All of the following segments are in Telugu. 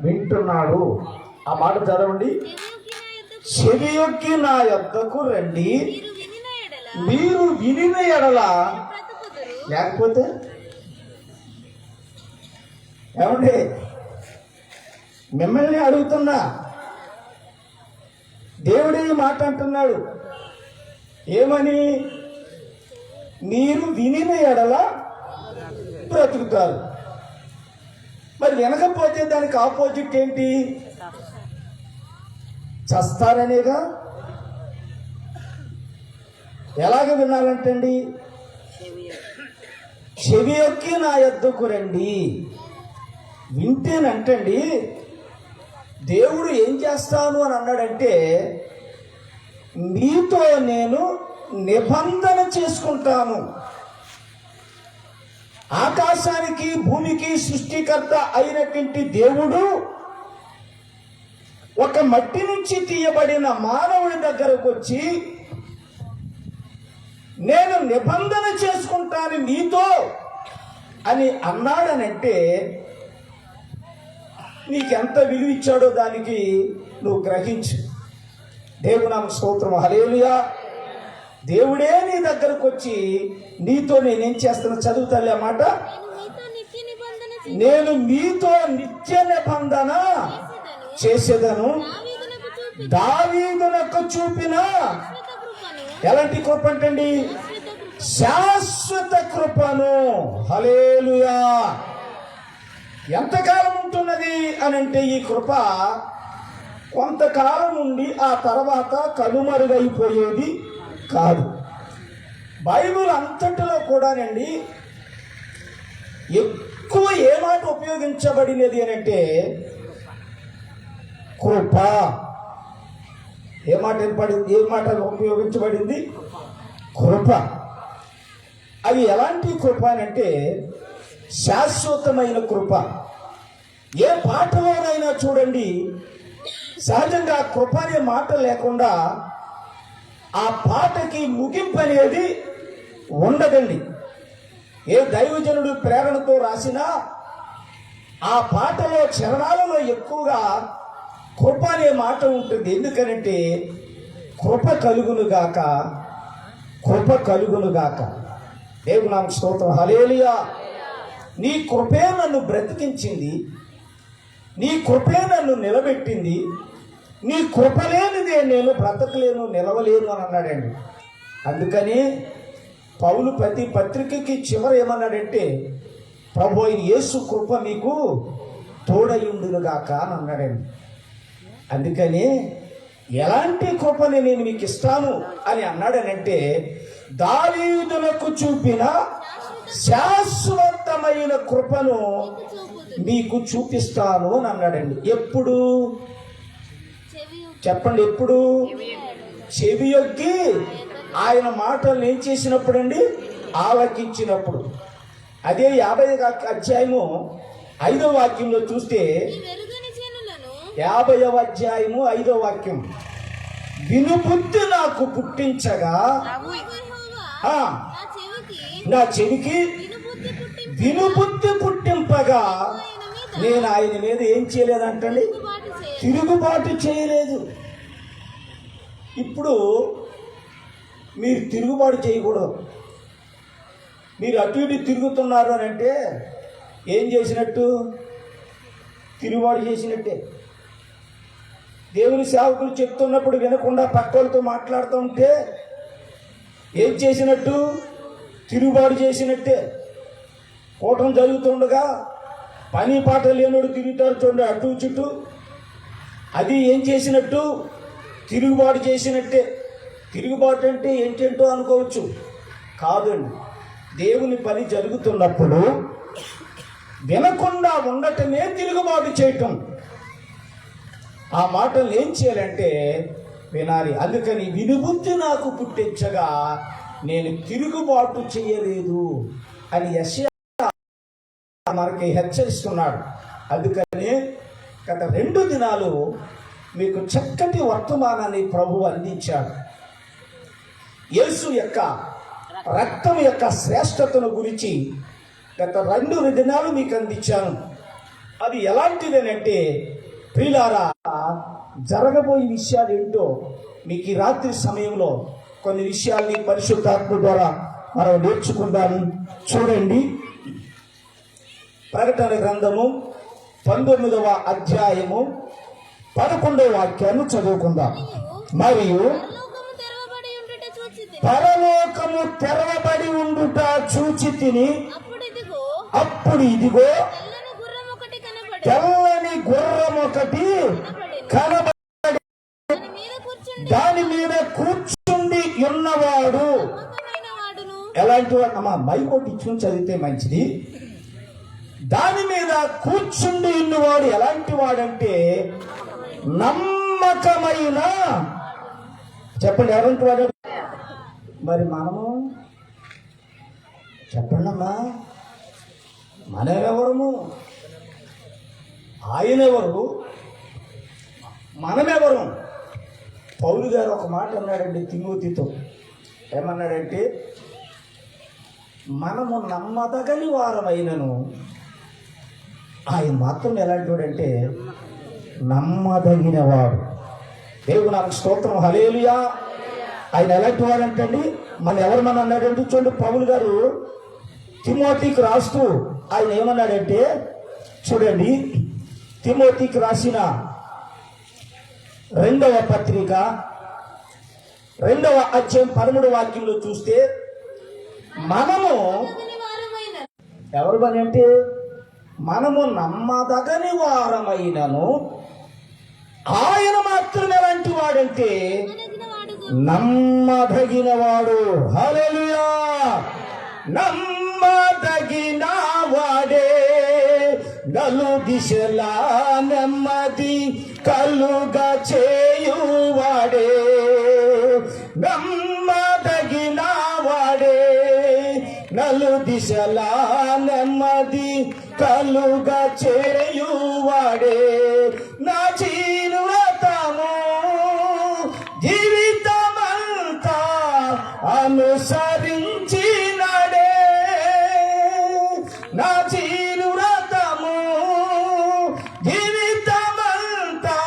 వింటున్నాడు. ఆ మాట చదవండి. చెవియొక్కి నా యొద్దకు రండి, మీరు వినిన ఎడల. లేకపోతే ఏమండి, మిమ్మల్ని అడుగుతున్నా, దేవుడే ఈ మాట అంటున్నాడు. ఏమని? మీరు వినిన ఎడల బ్రతుకుతారు. మరి వినకపోతే దానికి ఆపోజిట్ ఏంటి? చస్తారనేగా. ఎలాగ వినాలంటండి? చెవి యొక్కి నా యొద్దకు రండి. వింటేనంటండి దేవుడు ఏం చేస్తాను అని అన్నాడంటే, నీతో నేను నిబంధన చేసుకుంటాను. ఆకాశానికి భూమికి సృష్టికర్త అయినటువంటి దేవుడు ఒక మట్టి నుంచి తీయబడిన మానవుడి దగ్గరకు వచ్చి, నేను నిబంధన చేసుకుంటాను నీతో అని అన్నాడనంటే నీకెంత విలువ ఇచ్చాడో దానికి నువ్వు గ్రహించు. దేవునామ స్తోత్రం, హల్లెలూయా. దేవుడే నీ దగ్గరకు వచ్చి నీతో నేనేం చేస్తున్నా, చదువుతాలే మాట. నేను మీతో నిత్య నిబంధన చేసేదను, దావీదునకు చూపిన. ఎలాంటి కృప అంటండి? శాశ్వత కృపను. హల్లెలూయా. ఎంతకాలం ఉంటున్నది అని అంటే ఈ కృప కొంతకాలం ఉండి ఆ తర్వాత కనుమరుగైపోయేది కాదు. బైబిల్ అంతటిలో కూడానండి ఎక్కువ ఏ మాట ఉపయోగించబడినది అని అంటే కృప. ఏ మాట ఉపయోగించబడింది? కృప. అది ఎలాంటి కృప అంటే శాశ్వతమైన కృప. ఏ పాటలోనైనా చూడండి, సహజంగా కృప అనే మాట లేకుండా ఆ పాటకి ముగింపు అనేది ఉండదండి. ఏ దైవజనుడు ప్రేరణతో రాసినా ఆ పాటలో చరణాలలో ఎక్కువగా కృప అనే మాట ఉంటుంది. ఎందుకనంటే కృప కలుగునుగాక, కృప కలుగునుగాక. దేవునామ స్తోత్రం, హల్లెలూయా. నీ కృపే నన్ను బ్రతికించింది, నీ కృపే నన్ను నిలబెట్టింది, నీ కృప లేనిదే నేను బ్రతకలేను, నిలవలేను అని అన్నాడండి. అందుకని పౌలు ప్రతి పత్రికకి చివర ఏమన్నాడంటే, ప్రభు అయిన యేసు కృప మీకు తోడయుండునుగాక అని అన్నాడండి. అందుకని ఎలాంటి కృపని నేను మీకు ఇస్తాను అని అన్నాడనంటే, దావీదునకు చూపిన శాశ్వతమైన కృపను మీకు చూపిస్తాను అని అన్నాడండి. ఎప్పుడు చెప్పండి? ఎప్పుడు? చెవి యొక్కి ఆయన మాటలు ఏం చేసినప్పుడు అండి? ఆలకించినప్పుడు. అదే 50వ అధ్యాయము 5వ వాక్యంలో చూస్తే, 50వ అధ్యాయము 5వ వాక్యం, వినుబుద్ధి నాకు పుట్టించగా నా చెవికి వినుబుద్ధి పుట్టింపగా నేను ఆయన మీద ఏం చేయలేదంటండి? తిరుగుబాటు చేయలేదు. ఇప్పుడు మీరు తిరుగుబాటు చేయకూడదు. మీరు అటు ఇటు తిరుగుతున్నారు అని అంటే ఏం చేసినట్టు? తిరుగుబాటు చేసినట్టే. దేవుని సేవకులు చెప్తున్నప్పుడు వినకుండా పక్కలతో మాట్లాడుతూ ఉంటే ఏం చేసినట్టు? తిరుగుబాటు చేసినట్టే. కూటం జరుగుతుండగా పని పాట లేనోడు తిరుగుతారు చూడండి అటు చుట్టూ, అది ఏం చేసినట్టు? తిరుగుబాటు చేసినట్టే. తిరుగుబాటు అంటే ఏంటేంటో అనుకోవచ్చు, కాదండి. దేవుని పని జరుగుతున్నప్పుడు వినకుండా ఉండటమే తిరుగుబాటు చేయటం. ఆ మాటలు ఏం చేయాలంటే వినాలి. అందుకని వినుబుద్ధి నాకు పుట్టించగా నేను తిరుగుబాటు చేయలేదు అని యెషయా మనకి హెచ్చరిస్తున్నాడు. అందుకని గత 2 దినాలు మీకు చక్కటి వర్తమానాన్ని ప్రభువు అందించాడు. యేసు యొక్క రక్తం యొక్క శ్రేష్టతను గురించి గత 2 దినాలు మీకు అందించాను. అది ఎలాంటిదేనంటే ప్రియులారా, జరగబోయే విషయాలు ఏంటో మీకు ఈ రాత్రి సమయంలో కొన్ని విషయాల్ని పరిశుద్ధాత్మ ద్వారా మనం నేర్చుకుందాము. చూడండి, ప్రకటన గ్రంథము 19వ అధ్యాయము 11వ వాక్యాన్ని చదువుకుందాం. మరియు పరలోకము తెరవబడి ఉండుట చూచి తిని, అప్పుడు ఇదిగో తెల్లని గుర్రం ఒకటి కనబడి, దాని మీద కూర్చుండి ఉన్నవాడు. ఎలాంటి వాడు? అమ్మా మైకోటి ఇచ్చుకుని చదివితే మంచిది. దాని మీద కూర్చుండి ఉన్నవాడు ఎలాంటి వాడంటే నమ్మకమైన, చెప్పండి ఎలాంటి వాడు? మరి మనము చెప్పండమ్మా, మనమెవరము? ఆయనెవరు, మనమెవరు? పౌలు గారు ఒక మాట అన్నాడండి తిమోతితో. ఏమన్నాడంటే, మనము నమ్మదగని వారమైనను, ఆయన మాత్రం ఎలాంటి వాడంటే నమ్మదగిన వాడు. దేవుడు నాకు స్తోత్రం, హల్లెలూయా. ఆయన ఎలాంటి వాడు అంటండి, మన ఎవరు మన అన్నాడంటే, చూడండి పౌలు గారు తిమోతికి రాస్తూ ఆయన ఏమన్నాడంటే, చూడండి తిమోతికి రాసిన 2వ పత్రిక 2వ అధ్యాయం 13వ వాక్యంలో చూస్తే, మనము ఎవరు పని అంటే మనము నమ్మదగని వారమైనను, ఆయన మాత్రం ఎలాంటి వాడంటే నమ్మదగిన వాడు. హల్లెలూయా. నమ్మదగిన వాడే నలు దిశలా నెమ్మది కలుగా చేయువాడే. నమ్మదగిన వాడే నలు దిశలా నెమ్మది కలుగా చేయువాడే. నా జీవితము జీవితమంతా అనుసరించినడే. నా జీవితము జీవితమంతా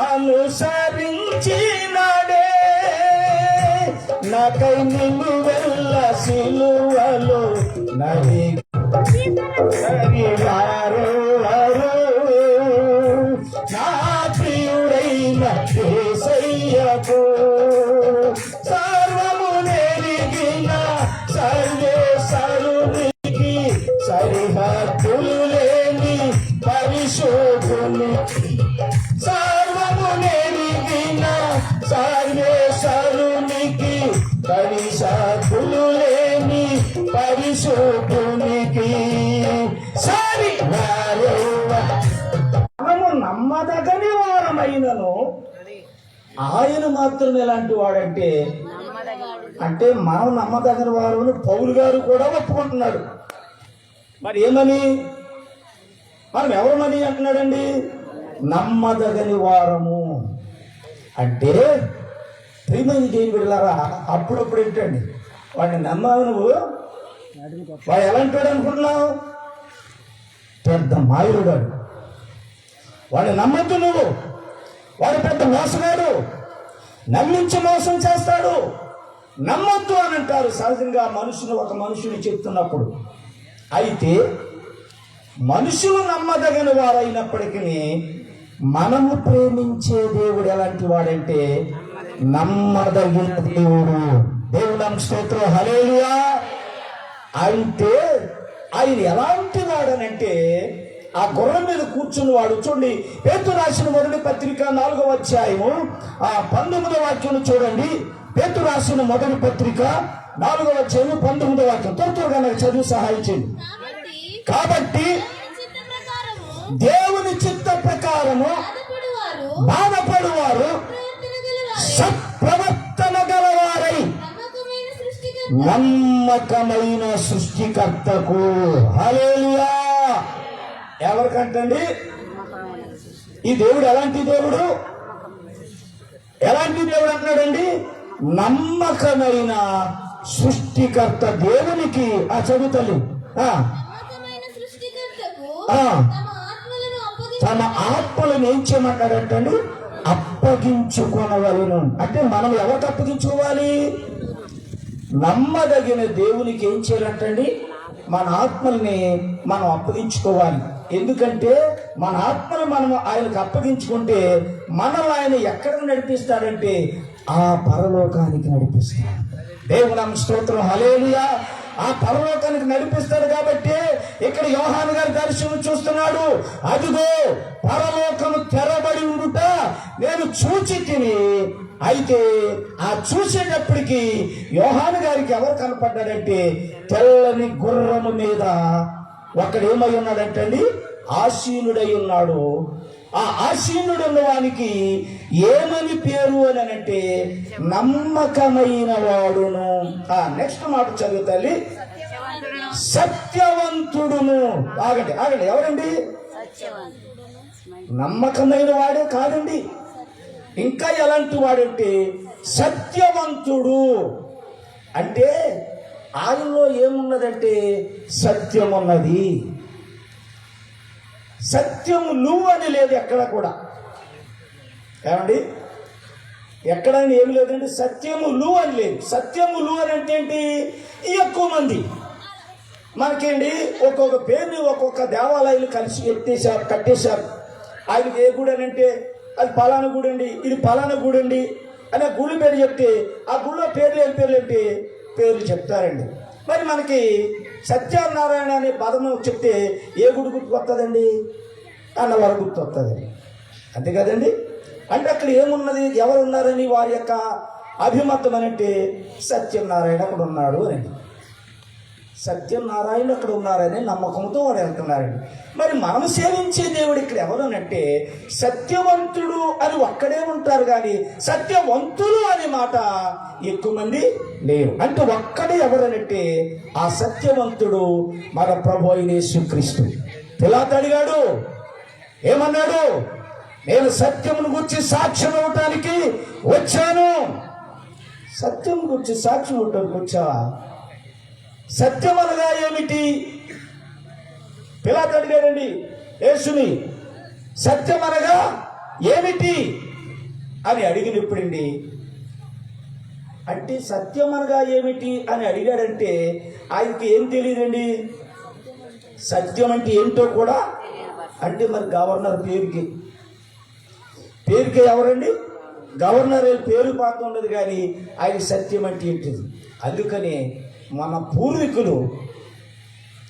అనుసరించినడే. నాకై నిన్ను వెళ్ళ సిలువలో నడిగారు నా ప్రియుడైన యేసయ్యకు. సర్వము నెరిగిన సర్వేశ్వరునికి, సరిహద్దులు లేని పరిశోధునికి. సర్వము నెరిగిన సర్వేశ్వరునికి, పరిశోధులు లేని పరిశోధునికి. సరి మనము నమ్మదగని వారమైనను, ఆయన మాత్రం ఎలాంటి వాడంటే, అంటే మనం నమ్మదగిన వారు పౌలు గారు కూడా ఒప్పుకుంటున్నాడు. మరి ఏమని, మనం ఎవరమని అంటున్నాడండి? నమ్మదగని వారము అంటే ప్రియమైన దేవుని బిడ్డలారా, అప్పుడప్పుడు ఏంటండి వాడిని నమ్మావు నువ్వు, వాడు ఎలాంటి వాడు అనుకుంటున్నావు? పెద్ద మాయుడాడు. వాడిని నమ్మద్దు నువ్వు, వాడు పెద్ద మోసగాడు, నమ్మించి మోసం చేస్తాడు. నమ్మొద్దు అని అంటారు సహజంగా మనుషులు ఒక మనుషుని చెప్తున్నప్పుడు. అయితే మనుషులు నమ్మదగిన వారైనప్పటికీ మనము ప్రేమించే దేవుడు ఎలాంటి వాడంటే నమ్మదగిన దేవుడు. దేవుడు స్తోత్రం, హల్లెలూయా. అంటే ఆయన ఎలాంటి వాడనంటే ఆ గుర్రం మీద కూర్చుని వాడు. చూడండి, పేతురు రాసిన మొదటి పత్రిక 4వ అధ్యాయము 19వ వాక్యం చూడండి. పేతురు రాసిన మొదటి పత్రిక 4వ అధ్యాయం 19వ వాక్యం త్వరగా నాకు చదువు సహాయం చేయండి. కాబట్టి దేవుని చిత్త ప్రకారము బాధపడువారు సత్ప్రవర్తన గలవారై నమ్మకమైన సృష్టికర్తకు. హల్లెలూయా. ఎవరికంటండి ఈ దేవుడు? ఎలాంటి దేవుడు? ఎలాంటి దేవుడు అంటున్నాడండి? నమ్మకమైన సృష్టికర్త దేవునికి. చదువుతలు తమ ఆత్మలను ఏం చేయమంటాడంటండి, అప్పగించుకొనవలెను. అంటే మనం ఎవరికి అప్పగించుకోవాలి? నమ్మదగిన దేవునికి ఏం చేయాలంటండి, మన ఆత్మల్ని మనం అప్పగించుకోవాలి. ఎందుకంటే మన ఆత్మను మనం ఆయనకు అప్పగించుకుంటే మనల్ని ఆయన ఎక్కడికి నడిపిస్తాడంటే ఆ పరలోకానికి నడిపిస్తాడు. దేవుని నామ స్తోత్రం, హల్లెలూయా. ఆ పరలోకానికి నడిపిస్తాడు కాబట్టి ఇక్కడ యోహాను గారి దర్శనం చూస్తున్నాడు. అదిగో పరలోకము తెరబడి ఉండుట నేను చూచి తిని. అయితే ఆ చూసేటప్పటికి యోహాను గారికి ఎవరు కనపడ్డాడంటే తెల్లని గుర్రము మీద ఒకడు ఏమై ఉన్నాడంటండి, ఆసీనుడై ఉన్నాడు. ఆ ఆసీనుడున్న వానికి ఏమని పేరు అని అంటే నమ్మకమైన వాడును. నెక్స్ట్ మాట చదువు తల్లి, సత్యవంతుడును. ఆగండి ఆగండి, ఎవరండి? నమ్మకమైన వాడే కాదండి, ఇంకా ఎలాంటి వాడంటే సత్యవంతుడు. అంటే ఆయనలో ఏమున్నదంటే సత్యం ఉన్నది. సత్యము నువ్వు అని లేదు ఎక్కడ కూడా, ఏమండి? ఎక్కడైనా ఏమి లేదండి, సత్యము నువ్వు అని లేదు. సత్యము నువ్వు అని అంటే ఏంటి? ఎక్కువ మంది మనకేంటి ఒక్కొక్క పేరుని ఒక్కొక్క దేవాలయాలు కలిసి కట్టేశారు. ఆయనకి ఏ గుడి అని అంటే అది పలానా గుడి అండి, ఇది పలానా గుడి అండి అనే గుడి పేరు చెప్తే ఆ గుడిలో పేర్లు ఏం పేర్లు ఏంటి పేర్లు చెప్తారండి. మరి మనకి సత్యనారాయణ అనే పదము చెప్తే ఏ గుడి గుర్తుకు వస్తుందండి? అన్నవరం గుర్తు వస్తుందండి, అంతే కదండి. అంటే అక్కడ ఏమున్నది, ఎవరు ఉన్నారని వారి యొక్క అభిమతం అని అంటే సత్యనారాయణ అక్కడ ఉన్నాడు అని, సత్యనారాయణ అక్కడ ఉన్నారని నమ్మకంతో వాడు వెళ్తున్నారండి. మరి మనం సేవించే దేవుడు ఇక్కడ ఎవరు అంటే సత్యవంతుడు అని ఒక్కడే ఉంటారు, కానీ సత్యవంతులు అనే మాట ఎక్కువ మంది లేరు. అంటే ఒక్కడే ఎవరనంటే ఆ సత్యవంతుడు మన ప్రభు అయిన యేసుక్రీస్తు. పిలాతు అడిగాడు, ఏమన్నాడు? నేను సత్యమును గురించి సాక్ష్యం ఇవ్వటానికి వచ్చాను. సత్యం గురించి సాక్ష్యం ఇవ్వటానికి వచ్చావా? సత్యం అనగా ఏమిటి? పిలాతు అడిగాడండి యేసుని, సత్యం అనగా ఏమిటి అని అడిగినప్పుడండి, అంటే సత్యం అనగా ఏమిటి అని అడిగాడంటే ఆయనకి ఏం తెలియదండి, సత్యం అంటే ఏంటో కూడా. అంటే మరి గవర్నర్ పేరుకి ఎవరండి? గవర్నర్ పేరు పాత ఉండదు, కానీ ఆయన సత్యం అంటే ఏంటిది. అందుకని మన పూర్వీకులు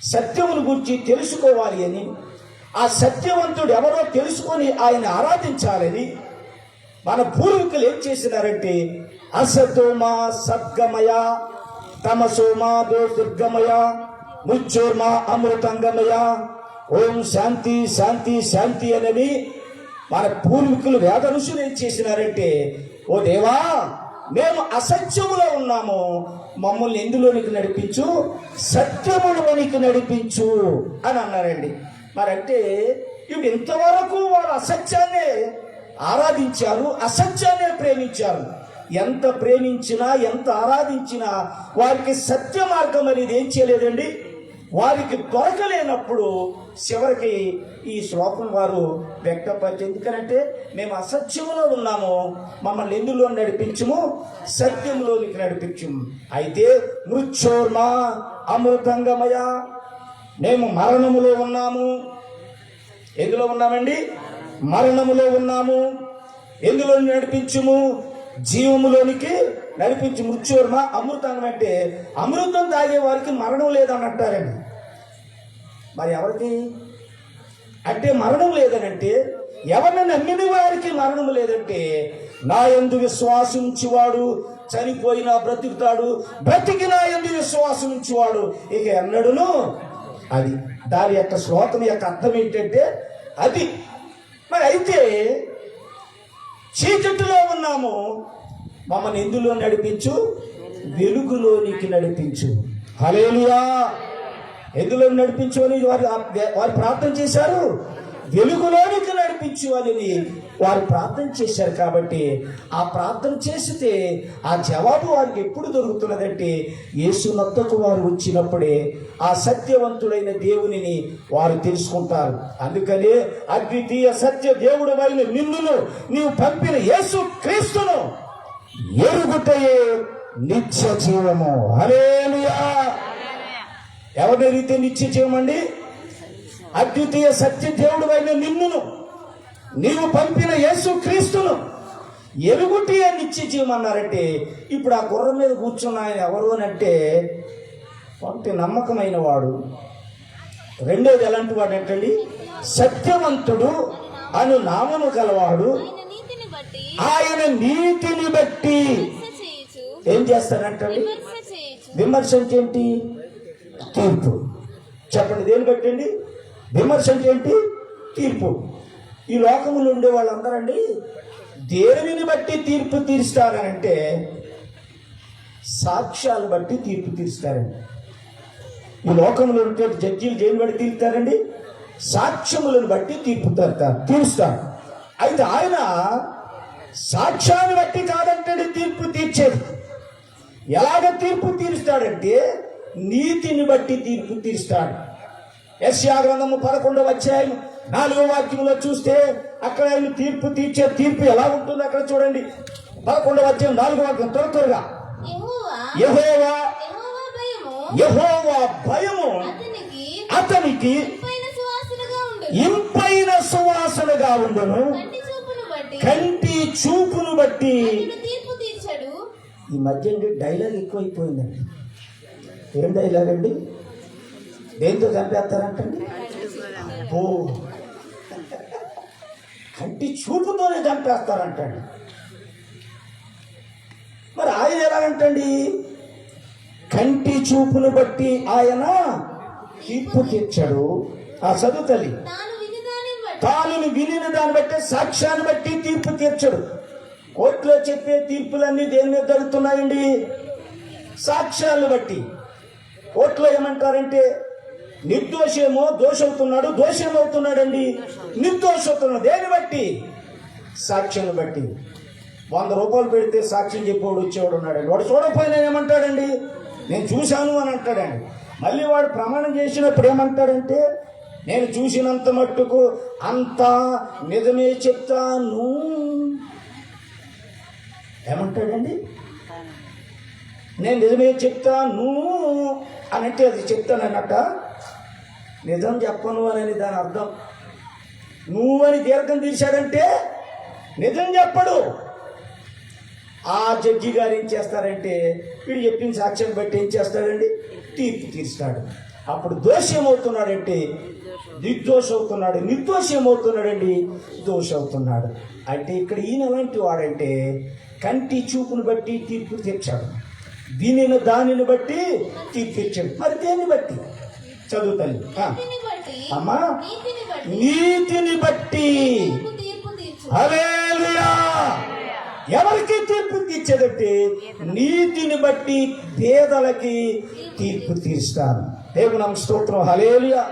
సత్యమును గురించి తెలుసుకోవాలి అని, ఆ సత్యవంతుడు ఎవరో తెలుసుకొని ఆయన ఆరాధించాలని మన పూర్వీకులు ఏం చేసినారంటే అసతోమా సద్గమయ, తమసోమా దుర్గమయ, మృత్యోర్మా అమృతంగమయ, ఓం శాంతి శాంతి శాంతి అనేది మన పూర్వీకులు వేద ఋషులు ఏం చేసినారంటే, ఓ దేవా మేము అసత్యములో ఉన్నాము, మమ్మల్ని ఎందులోనికి నడిపించు, సత్యములోనికి నడిపించు అని అన్నారండి. మరంటే ఇప్పుడు ఇంతవరకు వారు అసత్యాన్నే ఆరాధించారు, అసత్యాన్నే ప్రేమించారు. ఎంత ప్రేమించినా ఎంత ఆరాధించినా వారికి సత్య మార్గం అనేది ఏం చేయలేదండి, వారికి దొరకలేనప్పుడు చివరికి ఈ శ్లోకం వారు వ్యక్తపరిచి, ఎందుకనంటే మేము అసత్యంలో ఉన్నాము, మమ్మల్ని ఎందులో నడిపించుము, సత్యంలోనికి నడిపించుము. అయితే మృత్యోర్మా అమృతంగమయ, మేము మరణములో ఉన్నాము. ఎందులో ఉన్నామండి? మరణములో ఉన్నాము. ఎందులో నడిపించుము? జీవములోనికి నడిపించి. మృత్యోర్మ అమృతం అంటే అమృతం తాగే వారికి మరణం లేదని అంటారండి. మరి ఎవరికి అంటే మరణం లేదనంటే ఎవరిని నమ్మిన వారికి మరణం లేదంటే నా యందు విశ్వాసించువాడు చనిపోయినా బ్రతుకుతాడు, బ్రతికి నా యందు విశ్వాసించువాడు ఇక ఎన్నడును. అది దాని యొక్క శ్లోకం యొక్క అర్థం ఏంటంటే అది. మరి అయితే చీకటిలో ఉన్నాము, మమ్మల్ని ఎందులో నడిపించు, వెలుగులోనికి నడిపించు. హల్లెలూయా. ఎందులో నడిపించు అని వారు ప్రార్థన చేశారు. వెలుగులోనికి నడిపించు అని వారు ప్రార్థన చేశారు. కాబట్టి ఆ ప్రార్థన చేస్తే ఆ జవాబు వారికి ఎప్పుడు దొరుకుతున్నదంటే యేసు వద్దకు వారు వచ్చినప్పుడే ఆ సత్యవంతుడైన దేవునిని వారు తెలుసుకుంటారు. అందుకనే అద్వితీయ సత్య దేవుడు అయిన నిన్ను నీవు పంపిన యేసు క్రీస్తును ఎరుగుటయే నిత్య జీవము. హల్లెలూయా. ఎవరైతే నిత్య జీవమండి? అద్వితీయ సత్య దేవుడు అయిన నిన్నును నీవు పంపిన యేసు క్రీస్తును ఎరుగుటి నిత్య జీవం అన్నారంటే ఇప్పుడు ఆ గుర్రం మీద కూర్చున్న ఆయన ఎవరు అని అంటే కొంత నమ్మకమైన వాడు. రెండోది ఎలాంటి వాడు ఏంటండి? సత్యవంతుడు అను నామము గలవాడు. ఆయన నీతిని బట్టి ఏం చేస్తాడంటండి? విమర్శ అంటే ఏంటి? తీర్పు. చెప్పండి, దేని బట్టి అండి? విమర్శ అంటే ఏంటి? తీర్పు. ఈ లోకములు ఉండే వాళ్ళందరండి దేనిని బట్టి తీర్పు తీరుస్తారంటే సాక్ష్యాలు బట్టి తీర్పు తీరుస్తారండి. ఈ లోకంలో ఉంటే జడ్జీలు దేని బట్టి తీరుతారండి? సాక్ష్యములను బట్టి తీర్పు తీరుస్తారు. అయితే ఆయన సాక్ష్యాన్ని బట్టి కాదంటే తీర్పు తీర్చేది. ఎలాగ తీర్పు తీరుస్తాడంటే నీతిని బట్టి తీర్పు తీరుస్తాడు. యెషయా గ్రంథము 11వ అధ్యాయం 4వ వాక్యంలో చూస్తే అక్కడ ఆయన తీర్పు తీర్చే తీర్పు ఎలా ఉంటుంది అక్కడ చూడండి. 11వ అధ్యాయం 4వ వాక్యం త్వరగా. యెహోవా భయము అతనికి ఇంపైన సువాసనగా ఉండును. కంటి చూపును బట్టి. ఈ మధ్య డైలాగ్ ఎక్కువైపోయిందండి. ఏం డైలాగ్ అండి? దేంతో చంపేస్తారంటండి? ఓ, కంటి చూపుతోనే చంపేస్తారంటండి. మరి ఆయన ఎలాగంటండి? కంటి చూపును బట్టి ఆయన తీర్పు తీర్చాడు. ఆ చదువు తల్లి. తాను వినిన దాన్ని బట్టి సాక్ష్యాన్ని బట్టి తీర్పు తీర్చడు. కోర్టులో చెప్పే తీర్పులన్నీ దేని మీద జరుగుతున్నాయండి? సాక్ష్యాలను బట్టి. కోర్టులో ఏమంటారంటే నిర్దోషేమో దోషవుతున్నాడు, దోషమవుతున్నాడండి నిర్దోషవుతున్నాడు. దేని బట్టి? సాక్ష్యం బట్టి. 100 రూపాయలు పెడితే సాక్ష్యం చెప్పేవాడు వచ్చేవాడు ఉన్నాడండి. వాడు చూడకపోయినా ఏమంటాడండి? నేను చూశాను అని అంటాడండి. మళ్ళీ వాడు ప్రమాణం చేసినప్పుడు ఏమంటాడంటే నేను చూసినంత మట్టుకు అంతా నిజమే చెప్తాను ఏమంటాడండి? నేను నిజమే చెప్తాను అని అంటే అది చెప్తానన్నట్ట. నిజం చెప్పను అని దాని అర్థం. నువ్వు అని దీర్ఘం తీశాడంటే నిజం చెప్పడు. ఆ జడ్జి గారు ఏం చేస్తారంటే వీడు చెప్పిన సాక్ష్యం బట్టి ఏం చేస్తాడండి? తీర్పు తీరుస్తాడు. అప్పుడు దోషి ఏమవుతున్నాడంటే నిర్దోష అవుతున్నాడు, నిర్దోషి ఏమవుతున్నాడండి? దోష అవుతున్నాడు. అంటే ఇక్కడ ఈయన ఎలాంటి వాడంటే కంటి చూపును బట్టి తీర్పు తీర్చాడు, వినిన దానిని బట్టి తీర్పు తీర్చాడు. మరి దేన్ని బట్టి? చదువుతాను అమ్మా. నీతిని బట్టి. హల్లెలూయా. ఎవరికి తీర్పు తీర్చేదంటే నీతిని బట్టి పేదలకి తీర్పు తీరుస్తాను. దేవుని స్తోత్రం. హల్లెలూయా.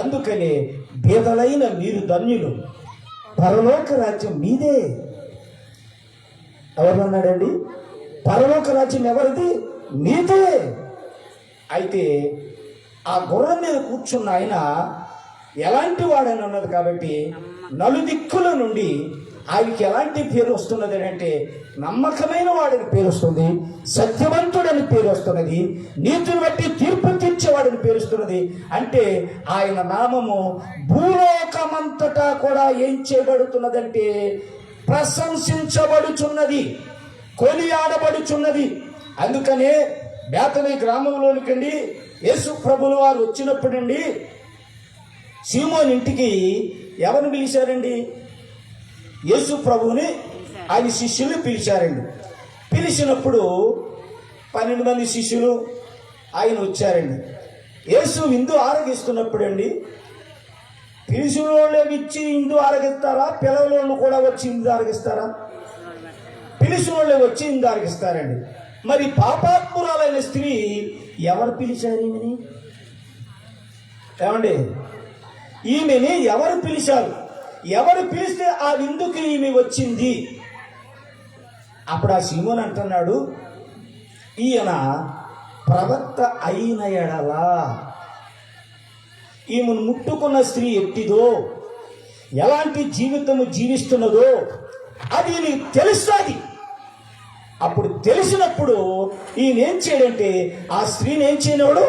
అందుకనే పేదలైన మీరు ధన్యులు, పరలోక రాజ్యం మీదే. ఎవరన్నాడండి? పరలోక రాజ్యం ఎవరిది? మీదే. అయితే ఆ గుర్రం మీద కూర్చున్న ఆయన ఎలాంటి వాడని ఉన్నది కాబట్టి నలుదిక్కుల నుండి ఆయనకి ఎలాంటి పేరు వస్తున్నది అంటే నమ్మకమైన వాడిని పేరు వస్తుంది, సత్యవంతుడని పేరు వస్తున్నది, నీతిని బట్టి తీర్పు తీర్చేవాడిని పేరు వస్తున్నది. అంటే ఆయన నామము భూలోకమంతటా కూడా ఏం చేయబడుతున్నదంటే ప్రశంసించబడుచున్నది, కొనియాడబడుచున్నది. అందుకనే బేతనీ గ్రామంలోనికండి యేసు ప్రభుల వారు వచ్చినప్పుడండి సీమోని ఇంటికి ఎవరిని పిలిచారండి? యేసు ప్రభువుని ఆయన శిష్యుల్ని పిలిచారండి. పిలిచినప్పుడు 12 మంది శిష్యులు ఆయన వచ్చారండి. యేసు విందు ఆరగిస్తున్నప్పుడు అండి పిలిచిన వాళ్ళకి ఇచ్చి ఇందు ఆరగిస్తారా? పిల్లల కూడా వచ్చి ఇందు ఆరగిస్తారా? పిలిచిన వాళ్ళే వచ్చి ఇందు ఆరగిస్తారండి. మరి పాపాత్మురాలైన స్త్రీ ఎవరు పిలిచారు ఈమెని? ఏమండి, ఈమెని ఎవరు పిలిచారు? ఎవరు పిలిస్తే ఆ విందుకి ఈమె వచ్చింది. అప్పుడు ఆ సీమోన్ అంటున్నాడు, ఈయన ప్రవక్త అయిన ఎడలా ఈమెను ముట్టుకున్న స్త్రీ ఎట్టిదో, ఎలాంటి జీవితము జీవిస్తున్నదో అది నీకు తెలుస్తుంది. అప్పుడు తెలిసినప్పుడు ఈయన ఏం చేయడంటే ఆ స్త్రీని ఏం చేయనివాడు,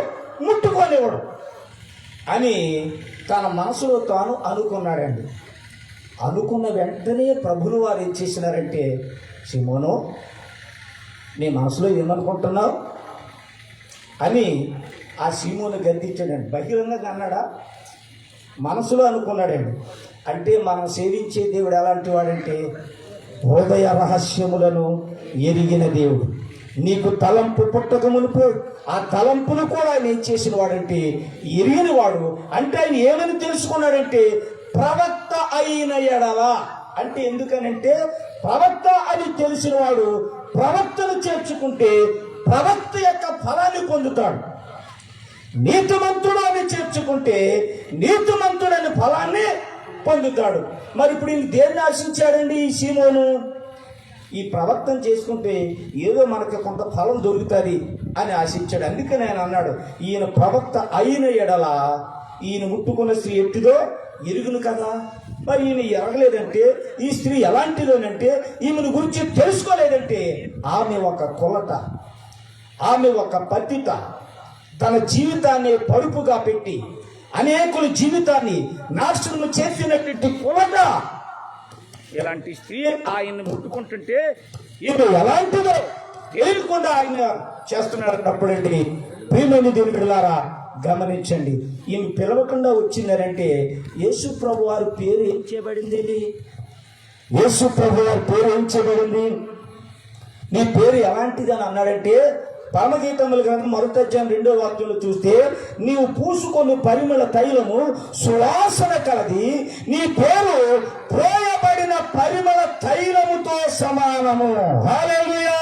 ముట్టుకోనివాడు అని తన మనసులో తాను అనుకున్నాడండి. అనుకున్న వెంటనే ప్రభులు వారు ఏం చేసినారంటే, సీమోను నీ మనసులో ఏమనుకుంటున్నావు అని ఆ సీమోను గద్దించాడండి. బహిరంగంగా అన్నాడా? మనసులో అనుకున్నాడండి. అంటే మనం సేవించే దేవుడు ఎలాంటి వాడంటే, హృదయ రహస్యములను ఎరిగిన దేవుడు. నీకు తలంపు పుట్టక మునుపు ఆ తలంపును కూడా ఆయన ఏం చేసిన వాడంటే ఎరిగిన వాడు. అంటే ఆయన ఏమని తెలుసుకున్నాడంటే ప్రవక్త అయిన ఎడలా. అంటే ఎందుకనంటే ప్రవక్త అని తెలిసిన వాడు ప్రవక్తను చేర్చుకుంటే ప్రవక్త యొక్క ఫలాన్ని పొందుతాడు. నీతిమంతుడు అని చేర్చుకుంటే నీతిమంతుడని ఫలాన్ని పొందుతాడు. మరి ఇప్పుడు ఈయన దేన్ని ఆశించాడండి ఈ సీమోను? ఈ ప్రవర్తన చేసుకుంటే ఏదో మనకి కొంత ఫలం దొరుకుతుంది అని ఆశించాడు. అందుకని ఆయన అన్నాడు, ఈయన ప్రవక్త అయిన ఎడల ఈయన ముట్టుకున్న స్త్రీ ఎట్టిదో ఎరుగును కదా. మరి ఈయన ఎరగలేదంటే, ఈ స్త్రీ ఎలాంటిదోనంటే, ఈమెను గురించి తెలుసుకోలేదంటే ఆమె ఒక కొలత, ఆమె ఒక పతిత, తన జీవితాన్ని పరుపుగా పెట్టి అనేకుల జీవితాన్ని నాశనం చేసినటువంటి కొలత. ఇలాంటి స్త్రీ ఆయన్ని ముట్టుకుంటుంటే ఈమె ఎలాంటిదో తెలియకుండా ఆయన చేస్తున్నాడన్నప్పుడండి ప్రియమైన దేవుని బిడ్డలారా గమనించండి. ఈమె పిలవకుండా వచ్చిందనంటే యేసు ప్రభు వారి పేరు ఏం చేయబడింది? యేసు ప్రభు వారి పేరు ఏం చేయబడింది? నీ పేరు ఎలాంటిది అని అన్నాడంటే, పరమగీతముల గ్రంథం 1:2 చూస్తే, నీవు పూసుకొని పరిమళ తైలము సువాసన కలది, నీ పేరు పోయబడిన పరిమళ తైలముతో సమానము. హల్లెలూయా.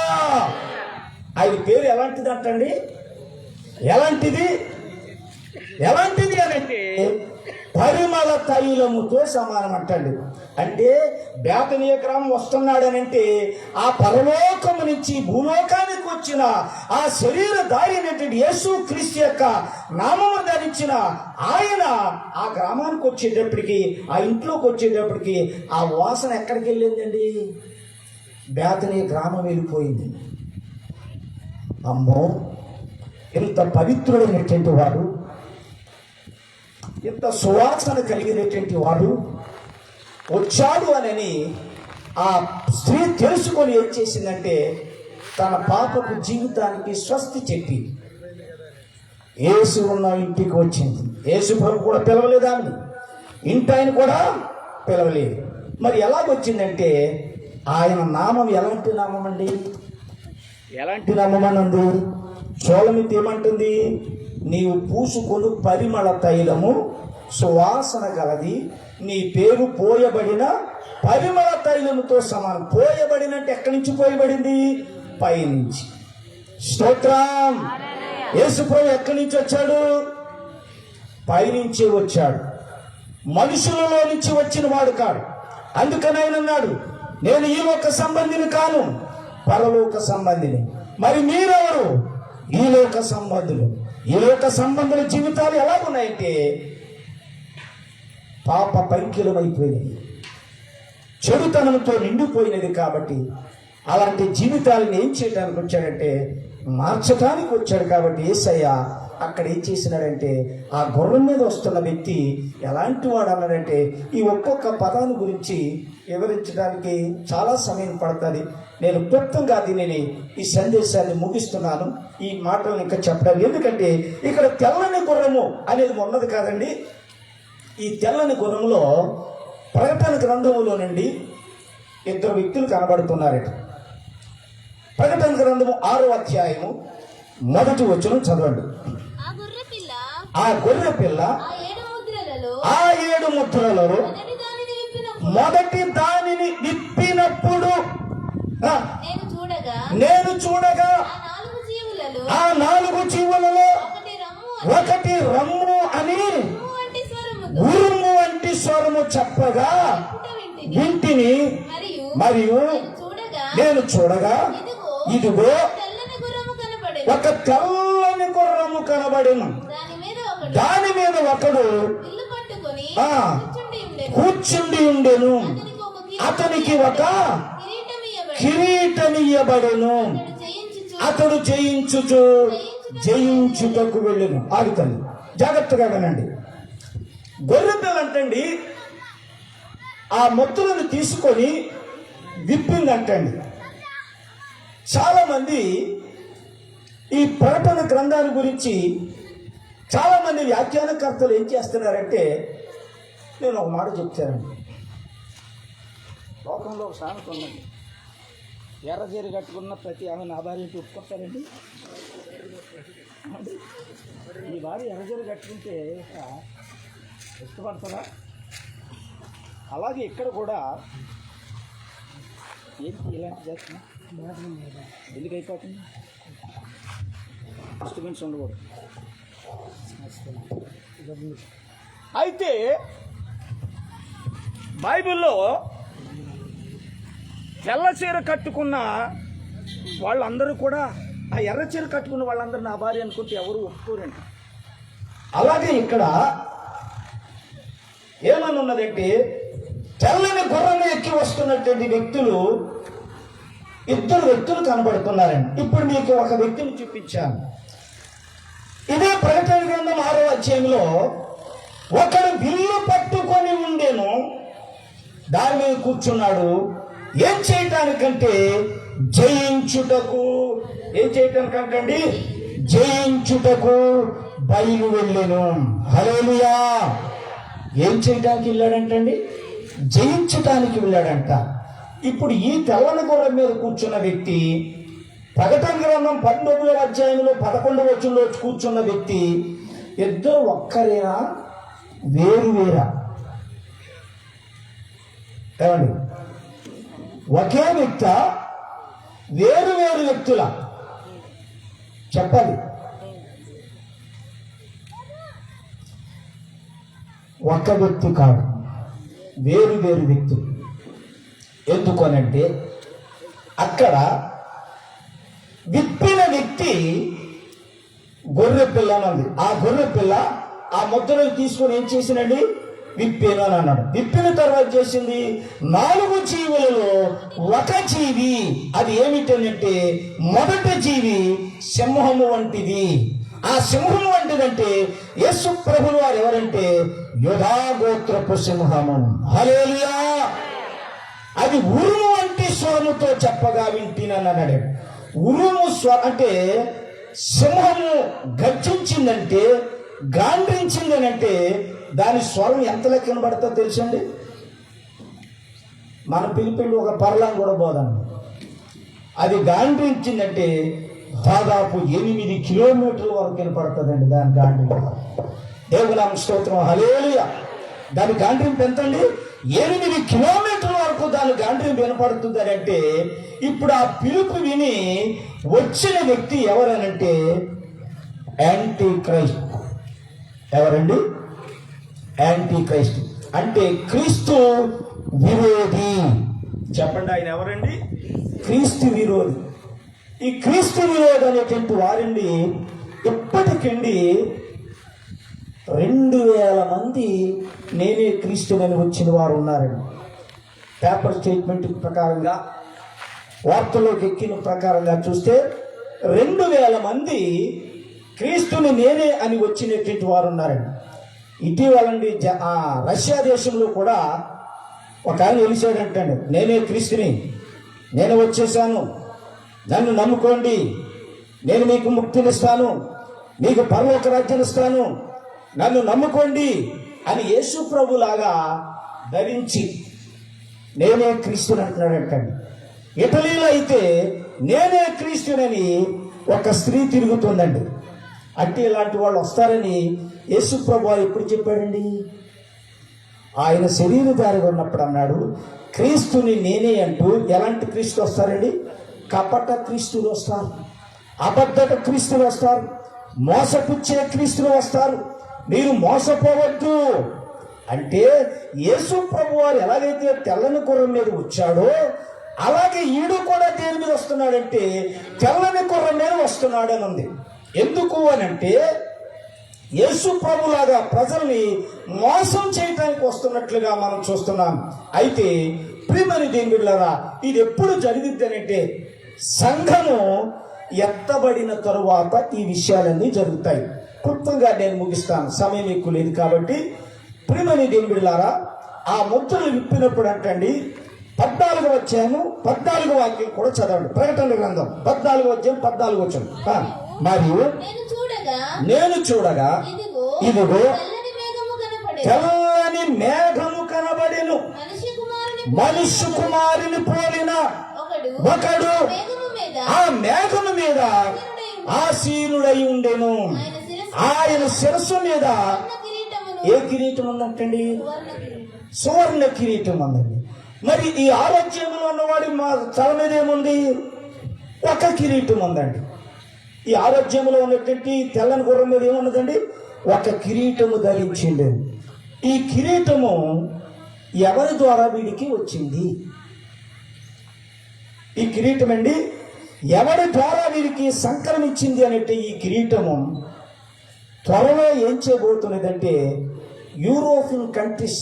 ఆయన పేరు ఎలాంటిది అంటండి? ఎలాంటిది అనంటే పరిమళ తైలముతో సమానం అంటండి. అంటే బేతనీయ గ్రామం వస్తున్నాడనంటే ఆ పరలోకము నుంచి భూలోకానికి వచ్చిన ఆ శరీరధారి అయినటువంటి యేసు క్రీస్తు యొక్క నామము ధరించిన ఆయన ఆ గ్రామానికి వచ్చేటప్పటికి, ఆ ఇంట్లోకి వచ్చేటప్పటికి ఆ వాసన ఎక్కడికి వెళ్ళిందండి? బేతనీయ గ్రామం వెళ్ళిపోయింది. అమ్మో, ఇంత పవిత్రుడైనటువంటి వాడు, ఇంత సువాసన కలిగినటువంటి వాడు వచ్చాడు అని ఆ స్త్రీ తెలుసుకొని ఏం చేసిందంటే తన పాపపు జీవితానికి స్వస్తి చెప్పి యేసు ఉన్న ఇంటికి వచ్చింది. యేసు ప్రభు కూడా పిలవలేదు, ఆమె ఇంటి ఆయన కూడా పిలవలేదు. మరి ఎలాగొచ్చిందంటే ఆయన నామం ఎలాంటి నామం అండి? ఎలాంటి నామం అన్నది సోలమితి ఏమంటుంది? నీవు పూసుకొను పరిమళ తైలము సువాసన గలది, నీ పేరు పోయబడిన పరిమళ తైలముతో సమానం. పోయబడినంటే ఎక్కడి నుంచి పోయబడింది? పైనుంచి. స్తోత్రం. యేసు ప్రభు ఎక్కడి నుంచి వచ్చాడు? పైనుంచి వచ్చాడు. మనుషులలో నుంచి వచ్చిన వాడు కాడు. అందుకని ఆయన అన్నాడు, నేను ఈ లోక సంబంధిని కాను, పరలోక సంబంధిని. మరి మీరెవరు? ఈ లోక సంబంధులు. ఈ లోక సంబంధుల జీవితాలు ఎలా ఉన్నాయంటే పాప పంకిలమైపోయినది, చెడుతనంతో నిండిపోయినది. కాబట్టి అలాంటి జీవితాలను ఏం చేయడానికి వచ్చాడంటే మార్చడానికి వచ్చాడు. కాబట్టి యేసయ్య అక్కడ ఏం చేసినాడంటే ఆ గుర్రం మీద వస్తున్న వ్యక్తి ఎలాంటి వాడు అన్నాడంటే, ఈ ఒక్కొక్క పదాన్ని గురించి వివరించడానికి చాలా సమయం పడుతుంది. నేను క్లుప్తంగా దీనిని ఈ సందేశాన్ని ముగిస్తున్నాను. ఈ మాటలను ఇంకా చెప్పడం ఎందుకంటే ఇక్కడ తెల్లని గుర్రము అనేది ఉన్నది కాదండి. ఈ తెల్లని గుర్రంలో ప్రకటన గ్రంథములో నుండి ఇద్దరు వ్యక్తులు కనబడుతున్నారట. ప్రకటన గ్రంథము 6వ అధ్యాయము 1వ వచనం చదవండి. ఆ గొర్రె పిల్ల ఆ 7 ముద్రలలో మొదటి దానిని విప్పినప్పుడు నేను చూడగా ఆ 4 జీవులలో ఒకటి రమ్ము అని ఉరుము వంటి వంటి స్వరము చెప్పగా వింటిని, మరియు నేను చూడగా ఇదిగో ఒక తెల్లని గుర్రము కనబడెను. దాని మీద ఒకడు కూర్చుండి ఉండెను. అతనికి ఒక కిరీటమియ్యబడెను. అతడు జయించుటకు వెళ్ళెను. ఆగుతాను, జాగ్రత్తగా వినండి. గొర్రె పిల్ల అంటండి ఆ మొత్తులను తీసుకొని విప్పిందంటండి. చాలా మంది ఈ ప్రకటన గ్రంథాల గురించి చాలా మంది వ్యాఖ్యానకర్తలు ఏం చేస్తున్నారంటే, నేను ఒక మాట చెప్తానండి. లోకంలో ఒక సామెత ఉన్నది, ఎర్రజీర కట్టుకున్న ప్రతి ఆమె నా భార్య ఒప్పుకుంటారండి. మీ భార్య ఎర్రజీర కట్టుకుంటే ఇష్టపడతారా? అలాగే ఇక్కడ కూడా ఏంటి ఇలాంటి చేస్తున్నా, ఎందుకు అయిపోతుంది? డిస్టర్బెన్స్ ఉండకూడదు. అయితే బైబిల్లో తెల్ల చీర కట్టుకున్న వాళ్ళందరూ కూడా ఆ ఎర్ర చీర కట్టుకున్న వాళ్ళందరూ నా భార్య అనుకుంటే ఎవరు ఒప్పుకోరండి. అలాగే ఇక్కడ ఏమని ఉన్నదంటే, తెల్లని గుర్రం ఎక్కి వస్తున్నటువంటి వ్యక్తులు, ఇద్దరు వ్యక్తులు కనబడుతున్నారండి. ఇప్పుడు మీకు ఒక వ్యక్తిని చూపించాను. ఇదే ప్రకటన గ్రంథం 6వ అధ్యాయంలో ఒకడు విల్లు పట్టుకొని ఉండేను, దాని మీద కూర్చున్నాడు. ఏం చేయటానికంటే జయించుటకు, ఏం చేయటానికంటండి? జయించుటకు బయలు వెళ్ళాను. హల్లెలూయా. ఏం చేయడానికి వెళ్ళాడంటండి? జయించటానికి వెళ్ళాడంట. ఇప్పుడు ఈ తెల్లని గుర్రం మీద కూర్చున్న వ్యక్తి, ప్రకటన గ్రంథం 19వ అధ్యాయంలో 11వ వచనంలో కూర్చున్న వ్యక్తి, ఇద్దరు ఒక్కరేనా వేరువేరా? ఏమండి, ఒకే వ్యక్త వేరు వేరు వ్యక్తుల? చెప్పాలి. ఒక్క వ్యక్తి కాదు, వేరు వేరు వ్యక్తులు. ఎందుకనంటే అక్కడ విప్పిన వ్యక్తి గొర్రె పిల్ల అన్నది. ఆ గొర్రె పిల్ల ఆ ముద్రలు తీసుకొని ఏం చేసినండి? విప్పాను అని అన్నాడు. విప్పిన తర్వాత చేసింది 4 జీవులలో ఒక జీవి. అది ఏమిటంటే, మొదటి జీవి సింహము వంటిది. ఆ సింహం వంటిదంటే యేసు ప్రభువు వారు ఎవరంటే యూదా గోత్రపు సింహము. హల్లెలూయా. అది ఉరుము వంటి స్వరముతో చెప్పగా వింటినన్నాడు. ఉరుము అంటే సింహము గర్జించిందంటే, గాండ్రించిందనంటే దాని స్వరం ఎంత లెక్క వినబడుతుందో తెలుసండి? మన పిలిపిల్లి ఒక పర్లం కూడా పోదండి. అది గాండ్రించిందంటే దాదాపు 8 కిలోమీటర్ల వరకు వినపడుతుందండి దాని గాండ్రింపు. దేవునామ స్తోత్రం. హల్లెలూయా. దాని గాండ్రింపు ఎంతండి? 8 కిలోమీటర్ల వరకు దాని గాండ్రింపు వినపడుతుంది అని అంటే, ఇప్పుడు ఆ పిలుపు విని వచ్చిన వ్యక్తి ఎవరనంటే యాంటీ క్రైస్ట్. ఎవరండి? యాంటీ క్రైస్ట్ అంటే క్రీస్తు విరోధి. చెప్పండి, ఆయన ఎవరండి? క్రీస్తు విరోధి. ఈ క్రీస్తు విరోధి అనేటువంటి వారండి ఇప్పటికండి 2000 మంది నేనే క్రీస్తునని వచ్చిన వారు ఉన్నారండి. పేపర్ స్టేట్మెంట్ ప్రకారంగా, వార్తల్లోకి ఎక్కిన ప్రకారంగా చూస్తే 2000 మంది క్రీస్తుని నేనే అని వచ్చినటువంటి వారు ఉన్నారండి. ఇటీవలండి రష్యా దేశంలో కూడా ఒక ఆయన వెలిసాడంటండి, నేనే క్రీస్తుని, నేను వచ్చేసాను, నన్ను నమ్ముకోండి, నేను మీకు ముక్తినిస్తాను, మీకు పరలోక రాజ్యం ఇస్తాను, నన్ను నమ్ముకోండి అని యేసు ప్రభు లాగా ధరించి నేనే క్రీస్తుని అంటున్నాడంటండి. ఇటలీలో అయితే నేనే క్రీస్తునని ఒక స్త్రీ తిరుగుతుందండి. అంటే ఇలాంటి వాళ్ళు వస్తారని యేసు ప్రభు ఎప్పుడు చెప్పాడండి? ఆయన శరీరధారిగా ఉన్నప్పుడు అన్నాడు, క్రీస్తుని నేనే అంటూ. ఎలాంటి క్రీస్తు వస్తారండి? కపట క్రీస్తులు వస్తారు, అబద్ధత క్రీస్తులు వస్తారు, మోసపుచ్చే క్రీస్తులు వస్తారు. మీరు మోసపోవద్దు. అంటే యేసు ప్రభు వారు ఎలాగైతే తెల్లని గుర్రం మీద వచ్చాడో అలాగే ఈడు కూడా దేని మీద వస్తున్నాడంటే తెల్లని గుర్రం మీద వస్తున్నాడు అని ఉంది. ఎందుకు అని అంటే యేసు ప్రభులాగా ప్రజల్ని మోసం చేయడానికి వస్తున్నట్లుగా మనం చూస్తున్నాం. అయితే ప్రియమైన దేవుని బిడ్డలారా, ఇది ఎప్పుడు జరిగిద్ది అంటే సంఘము ఎత్తబడిన తరువాత ఈ విషయాలన్నీ జరుగుతాయి. క్లుప్తంగా నేను ముగిస్తాను, సమయం ఎక్కువ లేదు కాబట్టి. ప్రియమైన దేవుని బిడ్డలారా, ఆ ముద్రలు విప్పినప్పుడు అంటండి 14వ అధ్యాయము 14వ వాక్యం కూడా చదవండి. ప్రకటన గ్రంథం 14వ అధ్యాయం 14వ వచనం. మరియు నేను చూడగా ఇదిగో తెల్లని మేఘము కనబడెను, మనుష్య కుమారుని పోలిన ఒకడు ఆ మేఘము మీద ఆసీనుడై ఉండెను. ఆయన శిరస్సు మీద ఏ కిరీటం ఉందంటండి? సువర్ణ కిరీటం ఉందండి. మరి ఈ ఆరోగ్యంలో ఉన్నవాడు మా తల మీద ఏముంది? ఒక కిరీటం ఉందండి. ఈ ఆరోగ్యంలో ఉన్నటువంటి తెల్లని గుర్రం మీద ఏమున్నదండి? ఒక కిరీటము ధరించిండు. ఈ కిరీటము ఎవరి ద్వారా వీడికి వచ్చింది? ఈ కిరీటం అండి ఎవరి ద్వారా వీరికి సంక్రమించింది అంటే ఈ కిరీటము త్వరలో ఏం చేయబోతున్నదంటే యూరోపియన్ కంట్రీస్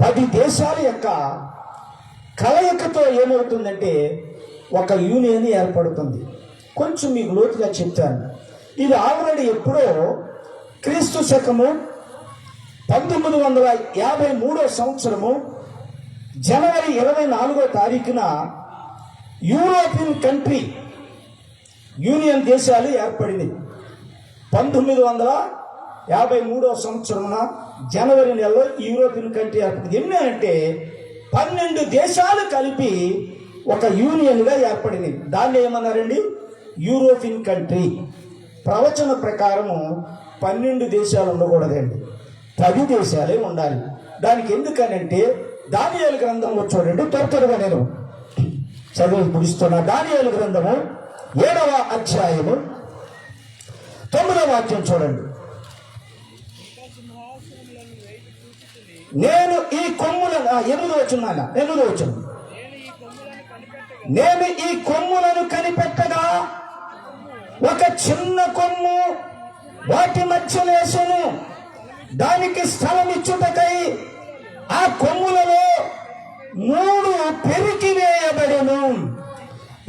10 దేశాల యొక్క కలయికతో ఏమవుతుందంటే ఒక యూనియన్ ఏర్పడుతుంది. కొంచెం మీకు లోతుగా చెప్తాను. ఇది ఆల్రెడీ ఎప్పుడో క్రీస్తు శకము 1953 సంవత్సరము జనవరి 24వ తారీఖున యూరోపియన్ కంట్రీ యూనియన్ దేశాలు ఏర్పడింది. 1953వ సంవత్సరమున జనవరి నెలలో యూరోపియన్ కంట్రీ ఏర్పడింది. ఎన్ని అంటే 12 దేశాలు కలిపి ఒక యూనియన్గా ఏర్పడింది. దాన్ని ఏమన్నారండి? European country. ప్రవచన ప్రకారము 12 దేశాలు ఉండకూడదండి, 10 దేశాలే ఉండాలి. దానికి ఎందుకనంటే దానియేలు గ్రంథంలో చూడండి, త్వరగా నేను చదువు ముగిస్తున్నా. దానియేలు గ్రంథము 7వ అధ్యాయము 9వ వాక్యం చూడండి. నేను ఈ కొమ్ములను 8వ వచనం, నేను ఈ కొమ్ములను కనిపెట్టగా ఒక చిన్న కొమ్ము వాటి మధ్య లేసెను. దానికి స్థలం ఇచ్చుటకై ఆ కొమ్ములలో 3 పెరికివేయబడెను.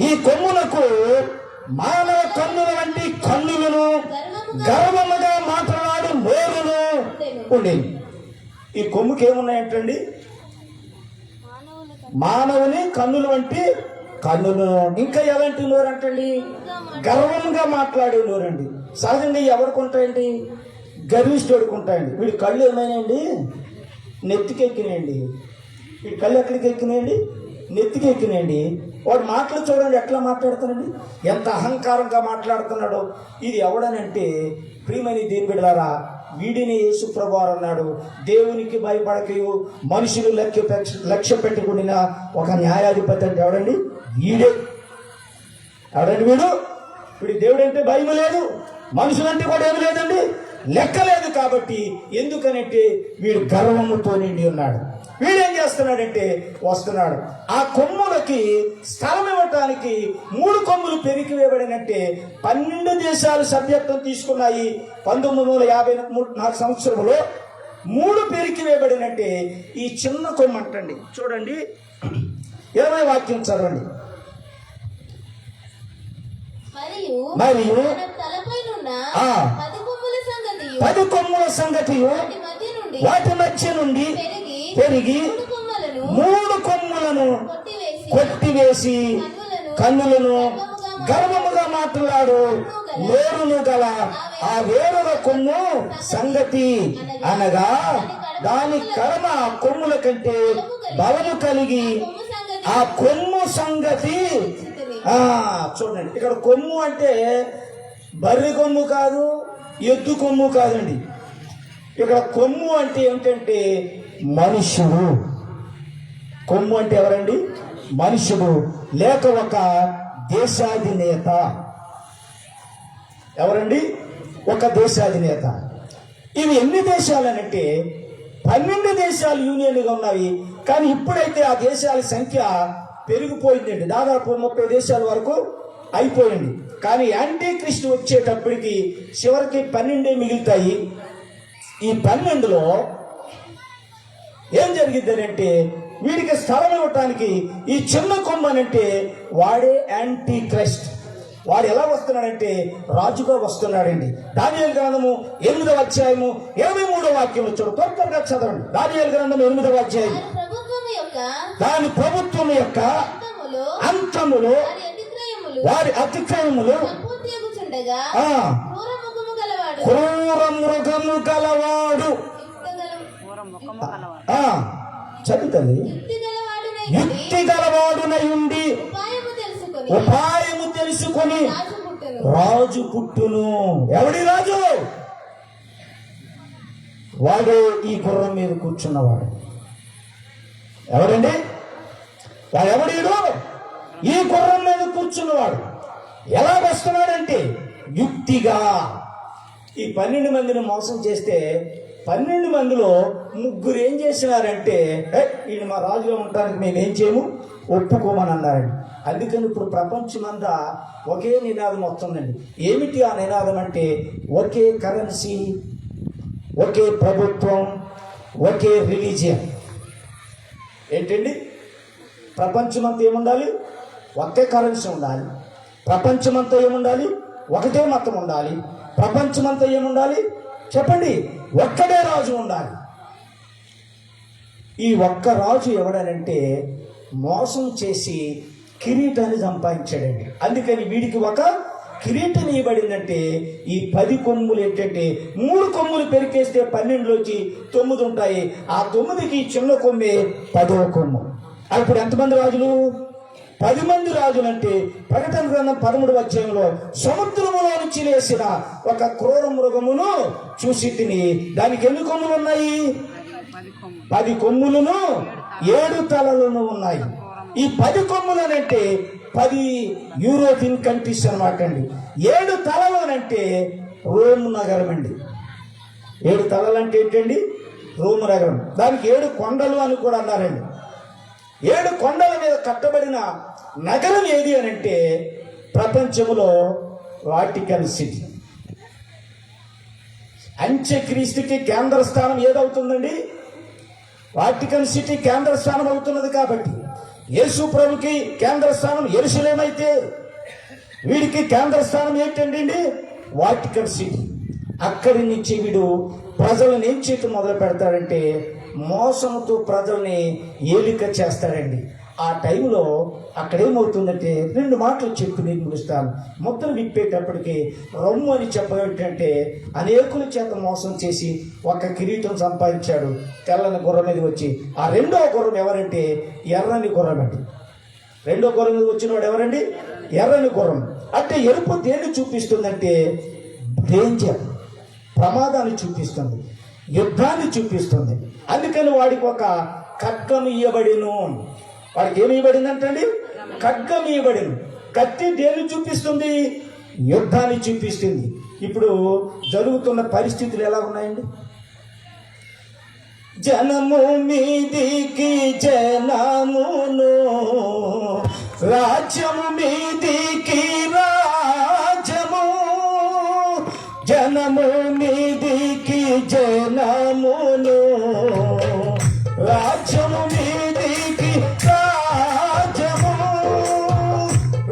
ఈ కొమ్ములకు మానవ కన్నుల వంటి కన్నులను, గర్వముగా మాట్లాడు నోరును ఉండేవి. ఈ కొమ్ముకి ఏమున్నాయంటండి? మానవుని కన్నుల వంటి కన్నులు, ఇంకా ఎలాంటి నోరు అంటండి? గర్వంగా మాట్లాడే నోరండి. సహజంగా ఎవరికి ఉంటాయండి? గర్విష్ఠుడికి ఉంటాయండి. వీడి కళ్ళు ఏమైనాయండి? నెత్తికి ఎక్కినాయండి. వీడి కళ్ళు ఎక్కడికి ఎక్కినాయండి? నెత్తికి ఎక్కినాయండి. వాడు మాటలు చూడండి ఎట్లా మాట్లాడుతున్నాడు, ఎంత అహంకారంగా మాట్లాడుతున్నాడు. ఇది ఎవడనంటే ప్రియమైన దేవుని బిడ్డలారా, వీడిని యేసు ప్రభువారు అన్నాడు, దేవునికి భయపడకయు మనుషులు లక్ష్య పెట్టుకున్న ఒక న్యాయాధిపతి అంటే ఎవడండి? వీడే. ఎవడండి వీడు? వీడి దేవుడు అంటే భయం లేదు, మనుషులంటే కూడా ఏమి లేదండి, లెక్కలేదు. కాబట్టి ఎందుకనంటే వీడు గర్వముతో నిండి ఉన్నాడు. వీడేం చేస్తున్నాడంటే వస్తున్నాడు. ఆ కొమ్ములకి స్థలం ఇవ్వటానికి 3 కొమ్ములు పెరికివేయబడినట్టే 12 దేశాలు సభ్యత్వం తీసుకున్నాయి. 1954 సంవత్సరంలో 3 పెరికివేయబడినట్టే ఈ చిన్న కొమ్ము అంటండి. చూడండి 20వ వాక్యం చదవండి. మరియు 10 కొమ్ముల సంగతి వాటి మధ్య నుండి పెరిగి 3 కొమ్ములను కొట్టివేసి కన్నులను, గర్వముగా మాట్లాడు నోరును గల ఆ వేరొక కొమ్ము సంగతి అనగా దాని కర్మ కొమ్ముల కంటే బలము కలిగి ఆ కొమ్ము సంగతి. చూడండి, ఇక్కడ కొమ్ము అంటే బర్రె కొమ్ము కాదు, ఎద్దు కొమ్ము కాదండి. ఇక్కడ కొమ్ము అంటే ఏమిటంటే మనుష్యుడు. కొమ్ము అంటే ఎవరండి? మనుష్యుడు, లేక ఒక దేశాధినేత. ఎవరండి? ఒక దేశాధినేత. ఇవి ఎన్ని దేశాలనంటే 12 దేశాలు యూనియన్గా ఉన్నాయి. కానీ ఇప్పుడైతే ఆ దేశాల సంఖ్య పెరిగిపోయిందండి, దాదాపు 30 దేశాల వరకు అయిపోయింది. కానీ యాంటీ క్రిస్ట్ వచ్చేటప్పటికి చివరికి 12 మిగులుతాయి. ఈ 12లో ఏం జరిగిద్దంటే వీడికి స్థలం ఇవ్వటానికి ఈ చిన్న కొమ్మనంటే వాడే యాంటీ క్రైస్ట్. వాడు ఎలా వస్తున్నాడంటే రాజుగా వస్తున్నాడండి. దానియేలు గ్రంథము 8వ అధ్యాయము 23వ వాక్యంలో చూడు, త్వరగా చదవండి. దానియేలు గ్రంథం 8వ అధ్యాయం. దాని ప్రభుత్వం యొక్క అంతములో వారి అతిక్రయములు క్రూర మృగము గలవాడు చదువుతుంది యుక్తి గలవాడునై ఉండి ఉపాయము తెలుసుకొని రాజు పుట్టును. ఎవడి రాజు? వాడు ఈ గుర్రం మీద కూర్చున్నవాడు. ఎవరండి వాడు? ఎవడీడు? ఈ గుర్రం మీద కూర్చున్నవాడు. ఎలా వస్తున్నాడంటే యుక్తిగా. ఈ 12 మందిని మోసం చేస్తే 12 మందిలో 3 ఏం చేసినారంటే ఈయన మా రాజుగా ఉండడానికి మేమేం చేయము, ఒప్పుకోమని అన్నారండి. అందుకని ఇప్పుడు ప్రపంచమంతా ఒకే నినాదం వస్తుందండి. ఏమిటి ఆ నినాదం అంటే ఒకే కరెన్సీ, ఒకే ప్రభుత్వం, ఒకే రిలీజియన్. ఏంటండి? ప్రపంచమంతా ఏముండాలి? ఒకే కరెన్సీ ఉండాలి. ప్రపంచమంతా ఏముండాలి? ఒకటే మతం ఉండాలి. ప్రపంచమంతా ఏముండాలి చెప్పండి? ఒక్కడే రాజు ఉండాలి. ఈ ఒక్క రాజు ఎవడనంటే మోసం చేసి కిరీటాన్ని సంపాదించాడండి. అందుకని వీడికి ఒక కిరీటం ఇవ్వబడిందంటే ఈ 10 కొమ్ములు ఏంటంటే 3 కొమ్ములు పెరికేస్తే 12లోకి 9 ఉంటాయి. ఆ 9కి చిన్న కొమ్మే 10వ కొమ్ము. అప్పుడు ఎంతమంది రాజులు? 10 మంది రాజులు. అంటే ప్రకటన గ్రంథం 13వ అధ్యాయంలో సముద్రములో నుంచి లేసిన ఒక క్రూర మృగమును చూసి తిని దానికి ఎన్ని కొమ్ములు ఉన్నాయి? 10 కొమ్ములను 7 తలలను ఉన్నాయి. ఈ 10 కొమ్ములనంటే 10 యూరోపియన్ కంట్రీస్ అనమాట అండి. 7 తలలోనంటే రోమ్ నగరం అండి. 7 తలలు అంటే ఏంటండి? రోమ్ నగరం. దానికి 7 కొండలు అని కూడా అన్నారండి. 7 కొండల మీద కట్టబడిన నగరం ఏది అని అంటే ప్రపంచంలో వాటికన్ సిటీ. అంత్యక్రీస్తుకి కేంద్ర స్థానం ఏదవుతుందండి? వాటికన్ సిటీ కేంద్ర స్థానం అవుతున్నది. కాబట్టి యేసు ప్రభుకి కేంద్ర స్థానం యెరూషలేం అయితే వీడికి కేంద్ర స్థానం ఏంటండి? Vatican city. అక్కడి నుంచి వీడు ప్రజలను ఏం చేయటం మొదలు పెడతాడంటే మోసంతో ప్రజల్ని ఏలిక చేస్తాడండి. ఆ టైంలో అక్కడేమవుతుందంటే 2 మాటలు చెప్పి నేను ముగిస్తాను. మొత్తం విప్పేటప్పటికి రొమ్ము అని చెప్పేటంటే అనేకుల చేత మోసం చేసి ఒక కిరీటం సంపాదించాడు తెల్లని గుర్రం మీద వచ్చి. ఆ 2వ గుర్రం ఎవరంటే ఎర్రని గుర్రం అండి. 2వ గుర్రం మీద వచ్చిన వాడు ఎవరండి? ఎర్రని గుర్రం. అంటే ఎరుపు దేన్ని చూపిస్తుందంటే డేంజర్, ప్రమాదాన్ని చూపిస్తుంది, యుద్ధాన్ని చూపిస్తుంది. అందుకని వాడికి ఒక ఖడ్గం ఇయ్యబడిను. వాడికి ఏమి ఇవ్వబడిందంటండి? ఖడ్గం ఇవ్వబడిను. కత్తి దేన్ని చూపిస్తుంది? యుద్ధాన్ని చూపిస్తుంది. ఇప్పుడు జరుగుతున్న పరిస్థితులు ఎలా ఉన్నాయండి? జనము మీదికి జనమును, రాజ్యము మీదికి రాజ్యము, జనము మీదికి జనమును, రాజ్యము మీదికి రాజ్యము,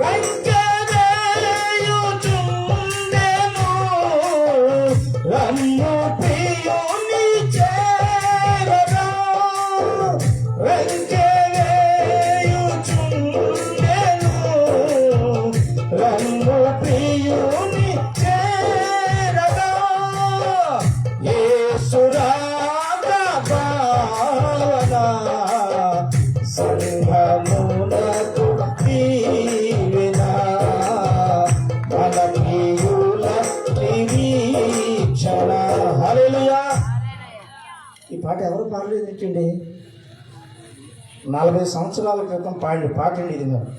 రంగరేయుచుండెను రమ్ము ప్రియుని చేరగా, రంగరేయుచుండెను రమ్ము ప్రియుని చేరగా, యేసురాగ భావన సంఘమునకు దీవెన, మన ప్రియుల నిరీక్షణ. హల్లెలూయా. ఈ పాట ఎవరు పాడలేదు ఏంటండి? 40 సంవత్సరాల క్రితం పాడిన పాట అండి ఇది. మరి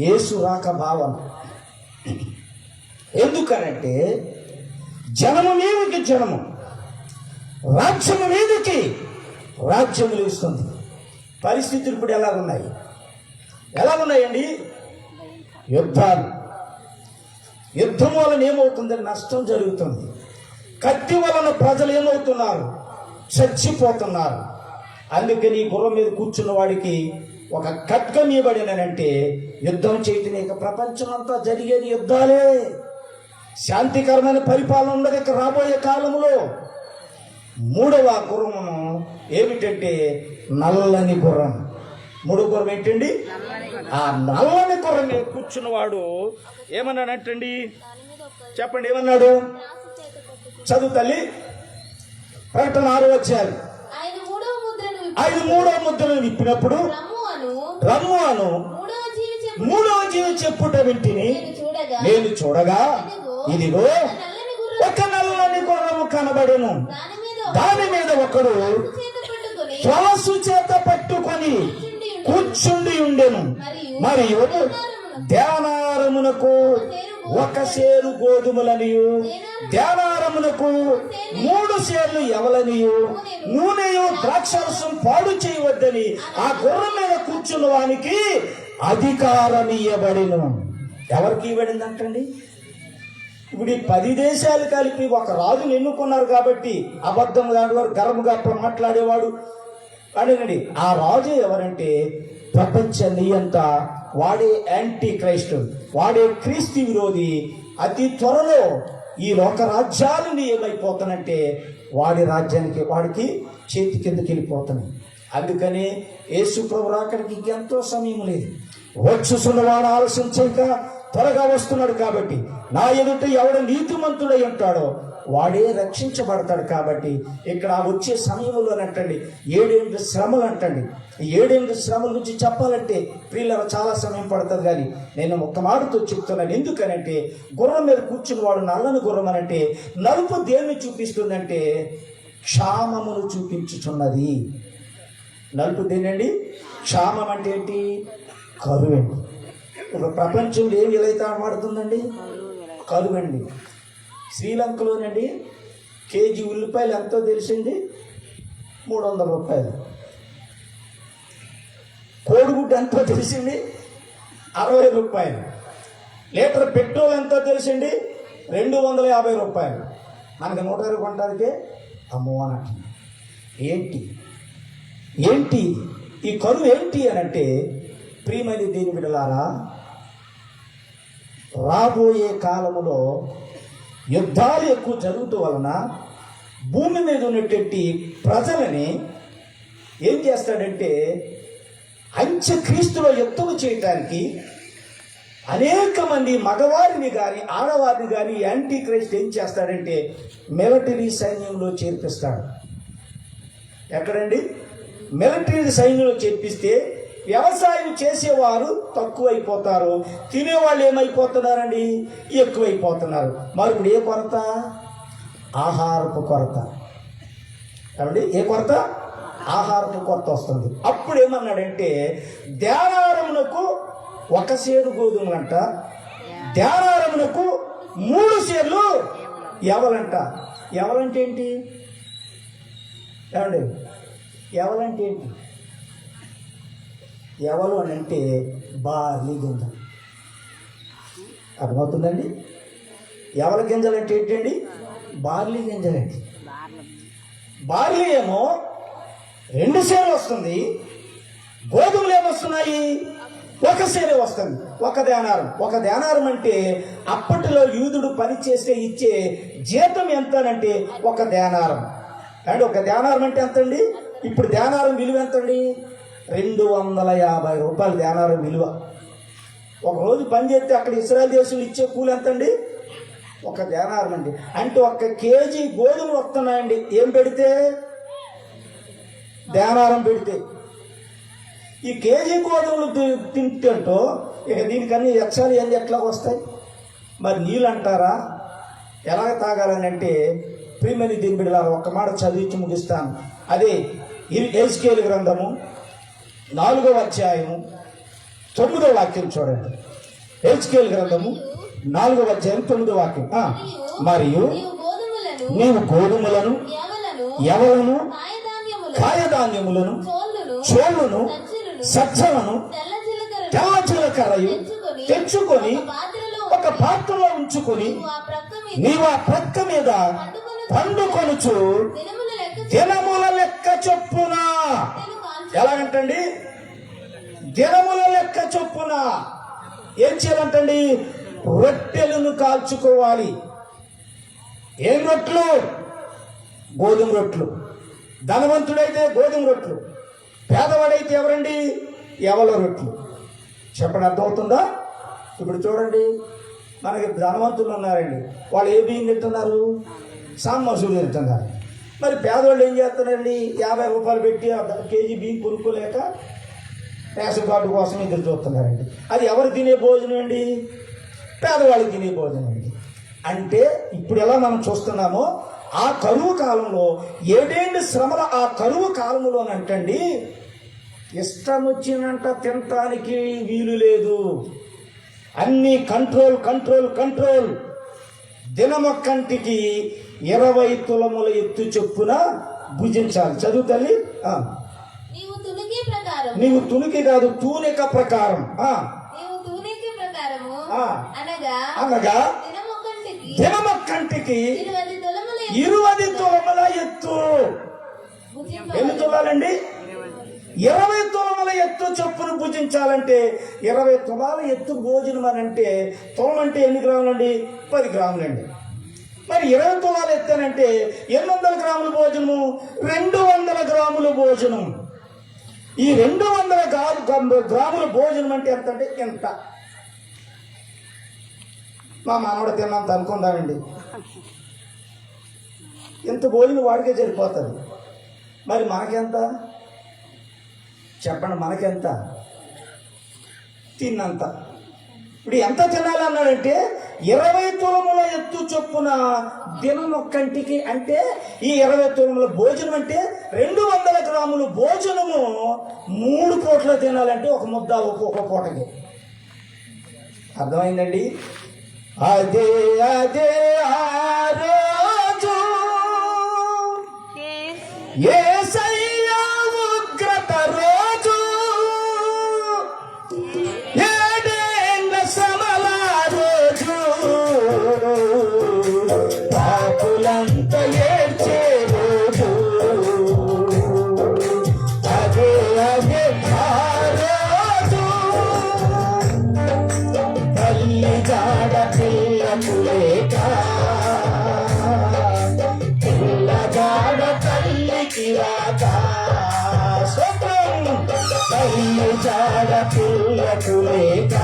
యేసు రాక భావన. ఎందుకనంటే జనము మీదకి జనము, రాజ్యము మీదకి రాజ్యములు ఇస్తుంది. పరిస్థితులు ఇప్పుడు ఎలా ఉన్నాయండి? యుద్ధాలు. యుద్ధం వలన ఏమవుతుందని నష్టం జరుగుతుంది. కత్తి వలన ప్రజలు ఏమవుతున్నారు? చచ్చిపోతున్నారు. అందుకని ఈ గుర్రం మీద కూర్చున్న వాడికి ఒక ఖడ్గం ఇవ్వబడినంటే యుద్ధం చేయటం. ఇక ప్రపంచం అంతా జరిగేది యుద్ధాలే. శాంతికరమైన పరిపాలన ఉండదు ఇక రాబోయే కాలంలో. మూడవ గుర్రము ఏమిటంటే నల్లని గుర్రం. మూడో గుర్రం ఏంటండి? ఆ నల్లని గుర్రం మీద కూర్చున్నవాడు ఏమన్నాడంటండి? చెప్పండి, ఏమన్నాడు? చదువు తల్లి. ప్రకటన 6వ అధ్యాయం. ఆయన మూడవ ముద్రను విప్పినప్పుడు రమ్ము అను మూడవ జీవి చెప్పుట వింటిని నేను చూడగా ఇదిగో ఒక నల్లని గుర్రము కనబడెను. దాని మీద ఒకడు త్రాసు చేత పట్టుకొని కూర్చుండి ఉండెను. మరియు ధ్యానారమునకు ఒక సేరు గోధుమలనియు ధ్యానారమునకు 3 సేర్లు ఎవలనియు నూనెయు ద్రాక్షరసం పాడు చేయవద్దని ఆ గుర్రం మీద కూర్చున్న వానికి అధికారం ఇవ్వబడిను. ఎవరికి ఇవ్వబడిందంటండి? ఇప్పుడు ఈ 10 దేశాలు కలిపి ఒక రాజును ఎన్నుకున్నారు కాబట్టి అబద్ధం దానివారు గర్వముగా మాట్లాడేవాడు అదేనండి. ఆ రాజు ఎవరంటే ప్రపంచ నియంత. వాడే యాంటీ క్రైస్ట్, వాడే క్రీస్తు విరోధి. అతి త్వరలో ఈ లోక రాజ్యాలని ఏమైపోతానంటే వాడి రాజ్యానికి వాడికి చేతి కిందకి వెళ్ళిపోతున్నాయి. అందుకనే యేసు ప్రభు రాకడికి ఎంతో సమయం లేదు. వచ్చుసున్నవాడు ఆలస్యం చేయక త్వరగా వస్తున్నాడు. కాబట్టి నా ఎదుట ఎవడు నీతిమంతుడై ఉంటాడో వాడే రక్షించబడతాడు. కాబట్టి ఇక్కడ వచ్చే సమయంలోనంటండి 7 శ్రమలు అంటండి. ఈ 7 శ్రమల గురించి చెప్పాలంటే ప్రియులకు చాలా సమయం పడుతుంది. కానీ నేను ఒక్క మాటతో చెప్తున్నాను. ఎందుకనంటే గుర్రం మీద కూర్చుని వాడు నల్లని గుర్రం అనంటే నలుపు దేన్ని చూపిస్తుందంటే క్షామమును చూపించుచున్నది. నలుపు దేనండి? క్షామం అంటే ఏంటి? కరువండి. ఇప్పుడు ప్రపంచంలో ఏం విలైతే ఆడబడుతుందండి? కరువండి. శ్రీలంకలోనండి కేజీ ఉల్లిపాయలు ఎంతో తెలిసింది? 300 రూపాయలు. కోడిగుడ్డు ఎంతో తెలిసింది? 60 రూపాయలు. లీటర్ పెట్రోల్ ఎంతో తెలిసింది? 250 రూపాయలు. మనకి 120 కొంటానికే అమ్మో అని అంటుంది. ఏంటి ఈ కరువు ఏంటి అని అంటే, ప్రియమైన దేని బిడ్డలారా, రాబోయే కాలములో యుద్ధాలు ఎక్కువ జరుగుతూ వలన భూమి మీద ఉన్నటువంటి ప్రజలని ఏం చేస్తాడంటే అంత్యక్రీస్తులో యుద్ధం చేయటానికి అనేక మంది మగవారిని కానీ ఆడవారిని కానీ యాంటీ క్రైస్ట్ ఏం చేస్తాడంటే మిలిటరీ సైన్యంలో చేర్పిస్తాడు. ఎక్కడండి? మిలిటరీ సైన్యంలో చేర్పిస్తే వ్యవసాయం చేసేవారు తక్కువైపోతారు, తినేవాళ్ళు ఏమైపోతున్నారండి? ఎక్కువైపోతున్నారు. మరి ఇప్పుడు ఏ కొరత? ఆహారపు కొరత. కాబట్టి ఏ కొరత? ఆహారపు కొరత వస్తుంది. అప్పుడు ఏమన్నాడంటే ధ్యానారమునకు 1 సేరు గోధుమలంట, ధ్యానారమునకు 3 సేర్లు ఎవలంట. ఎవలంటే ఏంటి? ఏమండి, ఎవలంటే ఏంటి? ఎవలు అని అంటే బార్లీ గింజలు. అర్థమవుతుందండి? ఎవల గింజలు అంటే ఏంటండి? బార్లీ గింజలండి. బార్లీ ఏమో 2 సేర్లు వస్తుంది, గోధుమలు ఏమొస్తున్నాయి? 1 సేరే వస్తుంది. ఒక ధ్యానారం అంటే అప్పటిలో యూదుడు పని చేస్తే ఇచ్చే జీతం ఎంతనంటే 1 ధ్యానారం. అండ్ 1 ధ్యానారం అంటే ఎంతండి? ఇప్పుడు ధ్యానారం విలువ ఎంతండి? 250 రూపాయలు ధ్యానారం విలువ. ఒకరోజు పని చేస్తే అక్కడ ఇశ్రాయేల్ దేశంలో ఇచ్చే కూలి ఎంతండి? 1 ధ్యానారం అండి. అంటే 1 కేజీ గోధుమలు వస్తున్నాయండి. ఏం పెడితే? ధ్యానారం పెడితే. ఈ కేజీ గోధుమలు తింటూ ఇక దీనికన్నీ ఎచ్చాలి అన్నీ ఎట్లా వస్తాయి? మరి నీళ్ళు అంటారా? ఎలాగ తాగాలని అంటే ప్రియమైన దీని బిడ్డలా ఒక్క మాట చదివించి ముగిస్తాను. అదే యెహెజ్కేలు గ్రంథము 4వ అధ్యాయము 9వ వాక్యం చూడండి. యెహెజ్కేలు గ్రంథము 4వ అధ్యాయం 9వ వాక్యం. మరియు నీవు గోధుమలను యవలను కాయధాన్యములను చోళ్ళును సజ్జలను తెల్ల జీలకర్రయు తెచ్చుకొని ఒక పాత్రలో ఉంచుకొని నీవు ఆ ప్రక్క మీద పండుకొనుచు దినముల లెక్క చొప్పున, ఎలాగంటండి? దినముల లెక్క చొప్పున ఏం చేయాలంటండి? రొట్టెలను కాల్చుకోవాలి. ఏం రొట్లు? గోధుమ రొట్లు. ధనవంతుడైతే గోధుమ రొట్లు, పేదవాడైతే ఎవరండి? ఎవల రొట్లు. చెప్పండి, అర్థమవుతుందా? ఇప్పుడు చూడండి, మనకి ధనవంతులు ఉన్నారండి, వాళ్ళు ఏ బియ్యం తింటున్నారు? సామసూలు తింటున్నారు. మరి పేదవాళ్ళు ఏం చేస్తున్నారండి? 50 రూపాయలు పెట్టి కేజీ బియ్యం కొనుక్కోలేక రేషన్ కార్డు కోసం ఎదురు చూస్తున్నారండి. అది ఎవరు తినే భోజనం అండి? పేదవాళ్ళు తినే భోజనం అండి. అంటే ఇప్పుడు ఎలా మనం చూస్తున్నామో, ఆ కరువు కాలంలో 7 ఏళ్ళు శ్రమల ఆ కరువు కాలంలోనంటండి ఇష్టం వచ్చినంత తినటానికి వీలు లేదు. అన్ని కంట్రోల్ కంట్రోల్ కంట్రోల్. దినమొక్కంటికి 20 తులముల ఎత్తు చొప్పున భుజించాలి. చదువు తల్లి. నీవు తునికి కాదు, తూనిక ప్రకారం. అనగా దినమొక్కంటికి 20 తులముల ఎత్తు. ఎన్ని తులాలండి? 20 తులముల ఎత్తు చొప్పున భుజించాలంటే 20 తులాల ఎత్తు భోజనం అని అంటే, తులం అంటే ఎన్ని గ్రాములండి? 10 గ్రాములండి. మరి 20 తులాల ఎత్తానంటే 800 గ్రాముల భోజనము, 200 గ్రాముల భోజనం. ఈ 200 గ్రాముల భోజనం అంటే ఎంత అంటే ఎంత? మా మనవడు తిన్నంత అనుకుందామండి. ఎంత భోజనం వాడికే సరిపోతుంది. మరి మనకెంత? చెప్పండి, మనకెంత? తిన్నంత. ఇప్పుడు ఎంత తినాలన్నాడంటే 20 తులముల ఎత్తు చొప్పున దినమొక్కంటికి. అంటే ఈ 20 తులముల భోజనం అంటే 200 గ్రాములు భోజనము 3 పూటలు తినాలంటే ఒక ముద్ద ఒక్కొక్క పూటకి. అర్థమైందండి? అదే అదే ఆ రోజు యేసయ్య ఉగ్రత రోజు, 7 ఏళ్ల శ్రమల రోజు, పాపులంతా ఏడ్చే రోజు. అదే అదే ఆ రోజు, తల్లి జాడ పిల్లకు లేక, పిల్లగాడ తల్లికి రాక. స్వతం తల్లి జాడ పిల్లకు లేక,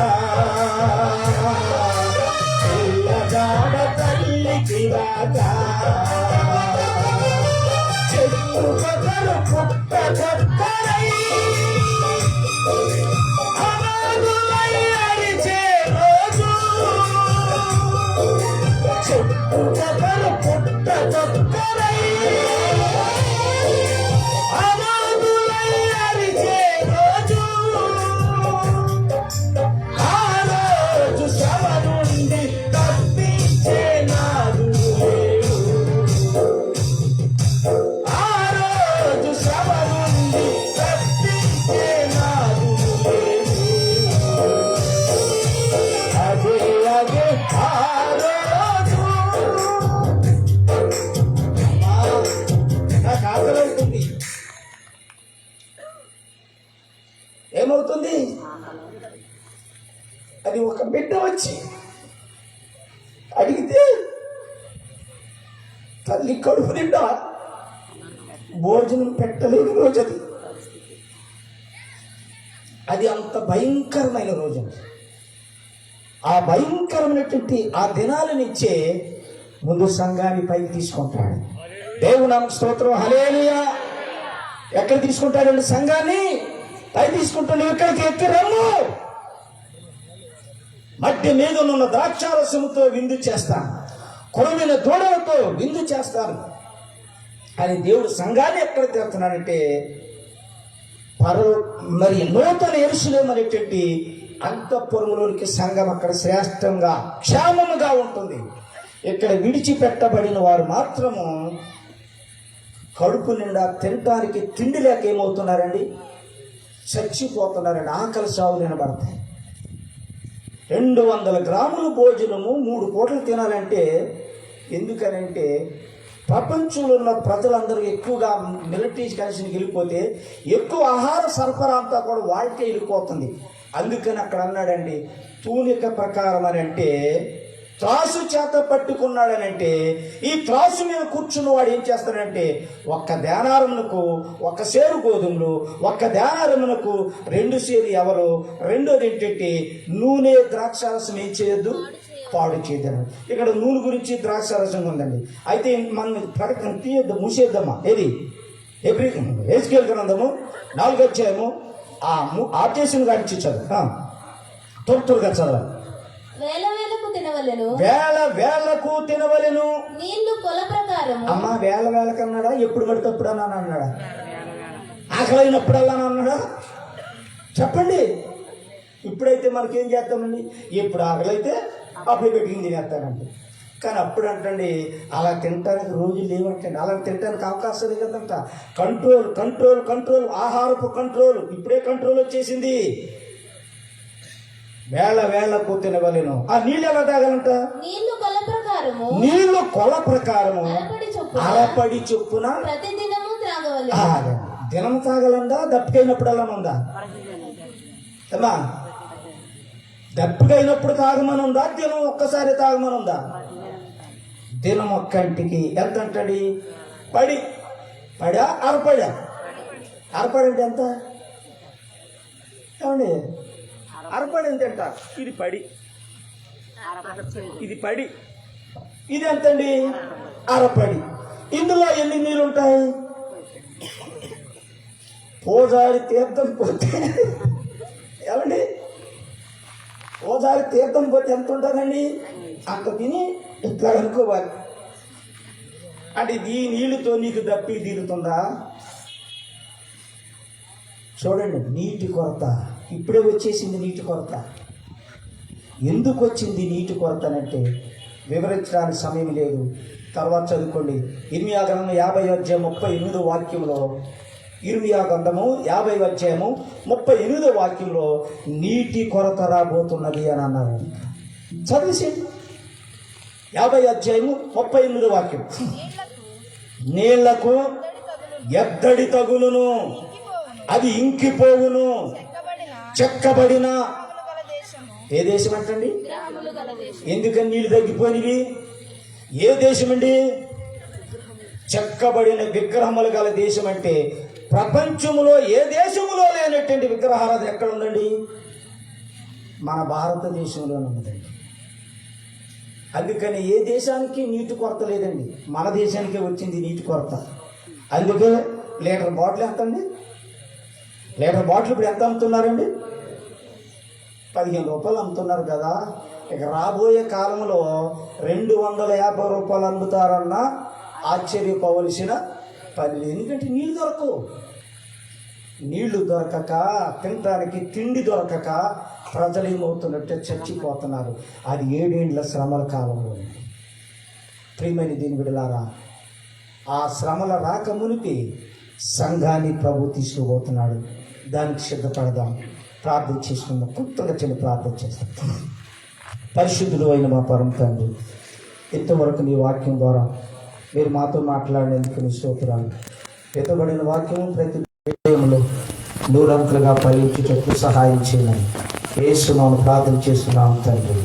పిల్లగాడ తల్లికి రాక. చెట్టు కథలు పుట్ట కత్తరై అనాథులై అరిచే రోజు, చెట్టు కథలు పుట్ట కత్తరై అనాథులై అరిచే రోజు. ఆ రోజు శ్రమ నుండి తప్పించే నాదు లేడు. ఆ రోజు శ్రమ నుండి తప్పించే నాదు లేడు. అదే అదే ఆ రోజు. నాకు ఆకలవుతుంది. ఏమవుతుంది? అది ఒక బిడ్డ వచ్చి అడిగితే తల్లి కడుపు నిండా భోజనం పెట్టలేని రోజు అది. అది అంత భయంకరమైన రోజు. ఆ భయంకరమైనటువంటి ఆ దినాలనిచ్చే ముందు సంఘాన్ని పైకి తీసుకుంటాడు. దేవుని నామమునకు స్తోత్రం. హల్లెలూయా. ఎక్కడ తీసుకుంటాడండి? సంఘాన్ని పై తీసుకుంటాడు. ఇక్కడికి ఎక్కి రమ్ము, మధ్య మీద ఉన్న ద్రాక్షారసముతో విందు చేస్తాను, కొరవిన దూడలతో విందు చేస్తాను అని దేవుడు సంఘాన్ని ఎక్కడ తీరుతున్నాడంటే మరి నూతన యెరూషలేము అనేటువంటి అంతఃపురములోనికి సంఘం అక్కడ శ్రేష్టంగా క్షేమముగా ఉంటుంది. ఇక్కడ విడిచిపెట్టబడిన వారు మాత్రము కడుపు నిండా తినటానికి తిండి లేక ఏమవుతున్నారండి? చచ్చిపోతున్నారండి. ఆకలి సాగు నిలబడతాయి. 200 గ్రాముల భోజనము 3 పూటలు తినాలంటే ఎందుకనంటే ప్రపంచంలో ఉన్న ప్రజలందరూ ఎక్కువగా మిలిటరీ కనెక్షన్కి వెళ్ళిపోతే ఎక్కువ ఆహార సరఫరా అంతా కూడా వాళ్ళకే వెళ్ళిపోతుంది. అందుకని అక్కడ అన్నాడండి, తూనిక ప్రకారం అని అంటే త్రాసు చేత పట్టుకున్నాడనంటే ఈ త్రాసు మీద కూర్చున్న వాడు ఏం చేస్తాడంటే ఒక్క దేనారమునకు 1 సేరు గోధుమలు, 1 దేనారమునకు 2 సేరు ఎవరు, రెండోది ఏంటంటే నూనె ద్రాక్షారసం ఏం చేయొద్దు, పాడు చేయదను. ఇక్కడ నూనె గురించి ద్రాక్షారసం ఉందండి. అయితే మనం ప్రకటన తీయద్దాం, మూసేద్దామా? ఏది హెజ్కేలు గ్రంథము 4వ అధ్యాయము ఆర్టేషన్ గారించి చదువు, త్వరగా చదవాలి. వేలకు తినవలెను. నీళ్లు కొల ప్రకారం. అమ్మా వేలకు అన్నాడా? ఎప్పుడు పడితే అప్పుడు అని అన్నాడా? ఆకలైనప్పుడల్లా అన్నాడా? చెప్పండి. ఇప్పుడైతే మనకేం చేస్తామండి? ఎప్పుడు ఆకలైతే అప్పుడు పెట్టుకుని తినేస్తానండి. కానీ అప్పుడు అంటండి అలా తినటానికి రోజులు లేవంటండి. అలా తినడానికి అవకాశం లేదంట. కంట్రోల్ కంట్రోల్ కంట్రోల్, ఆహారపు కంట్రోల్. ఇప్పుడే కంట్రోల్ వచ్చేసింది. వేలకు తినవలెను. ఆ నీళ్ళు ఎలా తాగాలంట? నీళ్లు కొల ప్రకారము అరపడి చొప్పున ప్రతిదినము త్రాగవలెను. దినం తాగలందా? దప్పికైనప్పుడల్లా ఉందా అమ్మా? దప్పికైనప్పుడు తాగమని ఉందా? దినం ఒక్కసారి తాగమని ఉందా? దినం ఒక్కంటికి ఎంత అంటది? పడా అరపడా? అరపడి అంటే ఎంత ఏమండి? అరపడి ఎంత అంట? ఇది పడి, ఇది పడి, ఇది ఎంతండి? అరపడి. ఇందులో ఎన్ని నీళ్ళు ఉంటాయి? పూజారి తీర్థం పోతే ఏమండి? పూజారి తీర్థం పోతే ఎంత ఉంటుందండి? అంత తిని ఇట్లా అనుకోవాలి. అంటే ఈ నీళ్ళతో నీకు దప్పి తీరుతుందా? చూడండి, నీటి కొరత ఇప్పుడే వచ్చేసింది. నీటి కొరత ఎందుకు వచ్చింది? నీటి కొరత అంటే వివరించడానికి సమయం లేదు, తర్వాత చదువుకోండి. ఇర్మియా గ్రంథం 50వ అధ్యాయం 38వ వాక్యంలో, ఇర్మియా గ్రంథము 50వ అధ్యాయము 38వ వాక్యంలో నీటి కొరత రాబోతున్నది అని అన్నారు. చదివేసి 50వ అధ్యాయము 38వ వాక్యం. నీళ్లకు ఎద్దడి తగులును, అది ఇంకిపోవును, చెక్కబడిన ఏ దేశం అంటండి? ఎందుకని నీళ్లు తగ్గిపోయినవి? ఏ దేశం అండి? చెక్కబడిన విగ్రహములు గల దేశం. అంటే ప్రపంచంలో ఏ దేశంలో లేనటువంటి విగ్రహారాధన ఎక్కడ ఉందండి? మన భారతదేశంలోనే ఉందండి. అందుకని ఏ దేశానికి నీటి కొరత లేదండి, మన దేశానికే వచ్చింది నీటి కొరత. అందుకే లీటర్ బాటిల్ ఎంత అండి? లీటర్ బాటిల్ ఇప్పుడు ఎంత అమ్ముతున్నారండి? 15 రూపాయలు అమ్ముతున్నారు కదా. ఇక రాబోయే కాలంలో 250 రూపాయలు అమ్ముతారన్న ఆశ్చర్యపోవలసిన పని. ఎందుకంటే నీళ్లు దొరకవు. నీళ్లు దొరకక, తినడానికి తిండి దొరకక ప్రజలు ఏమవుతున్నట్టే చచ్చిపోతున్నారు. అది 7 ఏళ్ల శ్రమల కాలంలో. ప్రియమైన దీని విడలారా, ఆ శ్రమల రాక మునిపి సంఘాన్ని ప్రభు తీసుకుపోతున్నాడు. దానికి సిద్ధపడదాం. ప్రార్థన చేసుకుందాం. కొత్తగా చిన్న ప్రార్థన చేస్తాం. పరిశుద్ధుడు అయిన మా పరమ తండ్రి, ఇంతవరకు నీ వాక్యం ద్వారా మీరు మాతో మాట్లాడేందుకు నీ స్తోత్రాలు. ఎత్తబడిన వాక్యం ప్రతి విషయంలో 100 అంతలుగా ఫలించుటకు సహాయం చేయమని యేసు నామమున ప్రార్థన చేస్తున్నాం తండ్రి.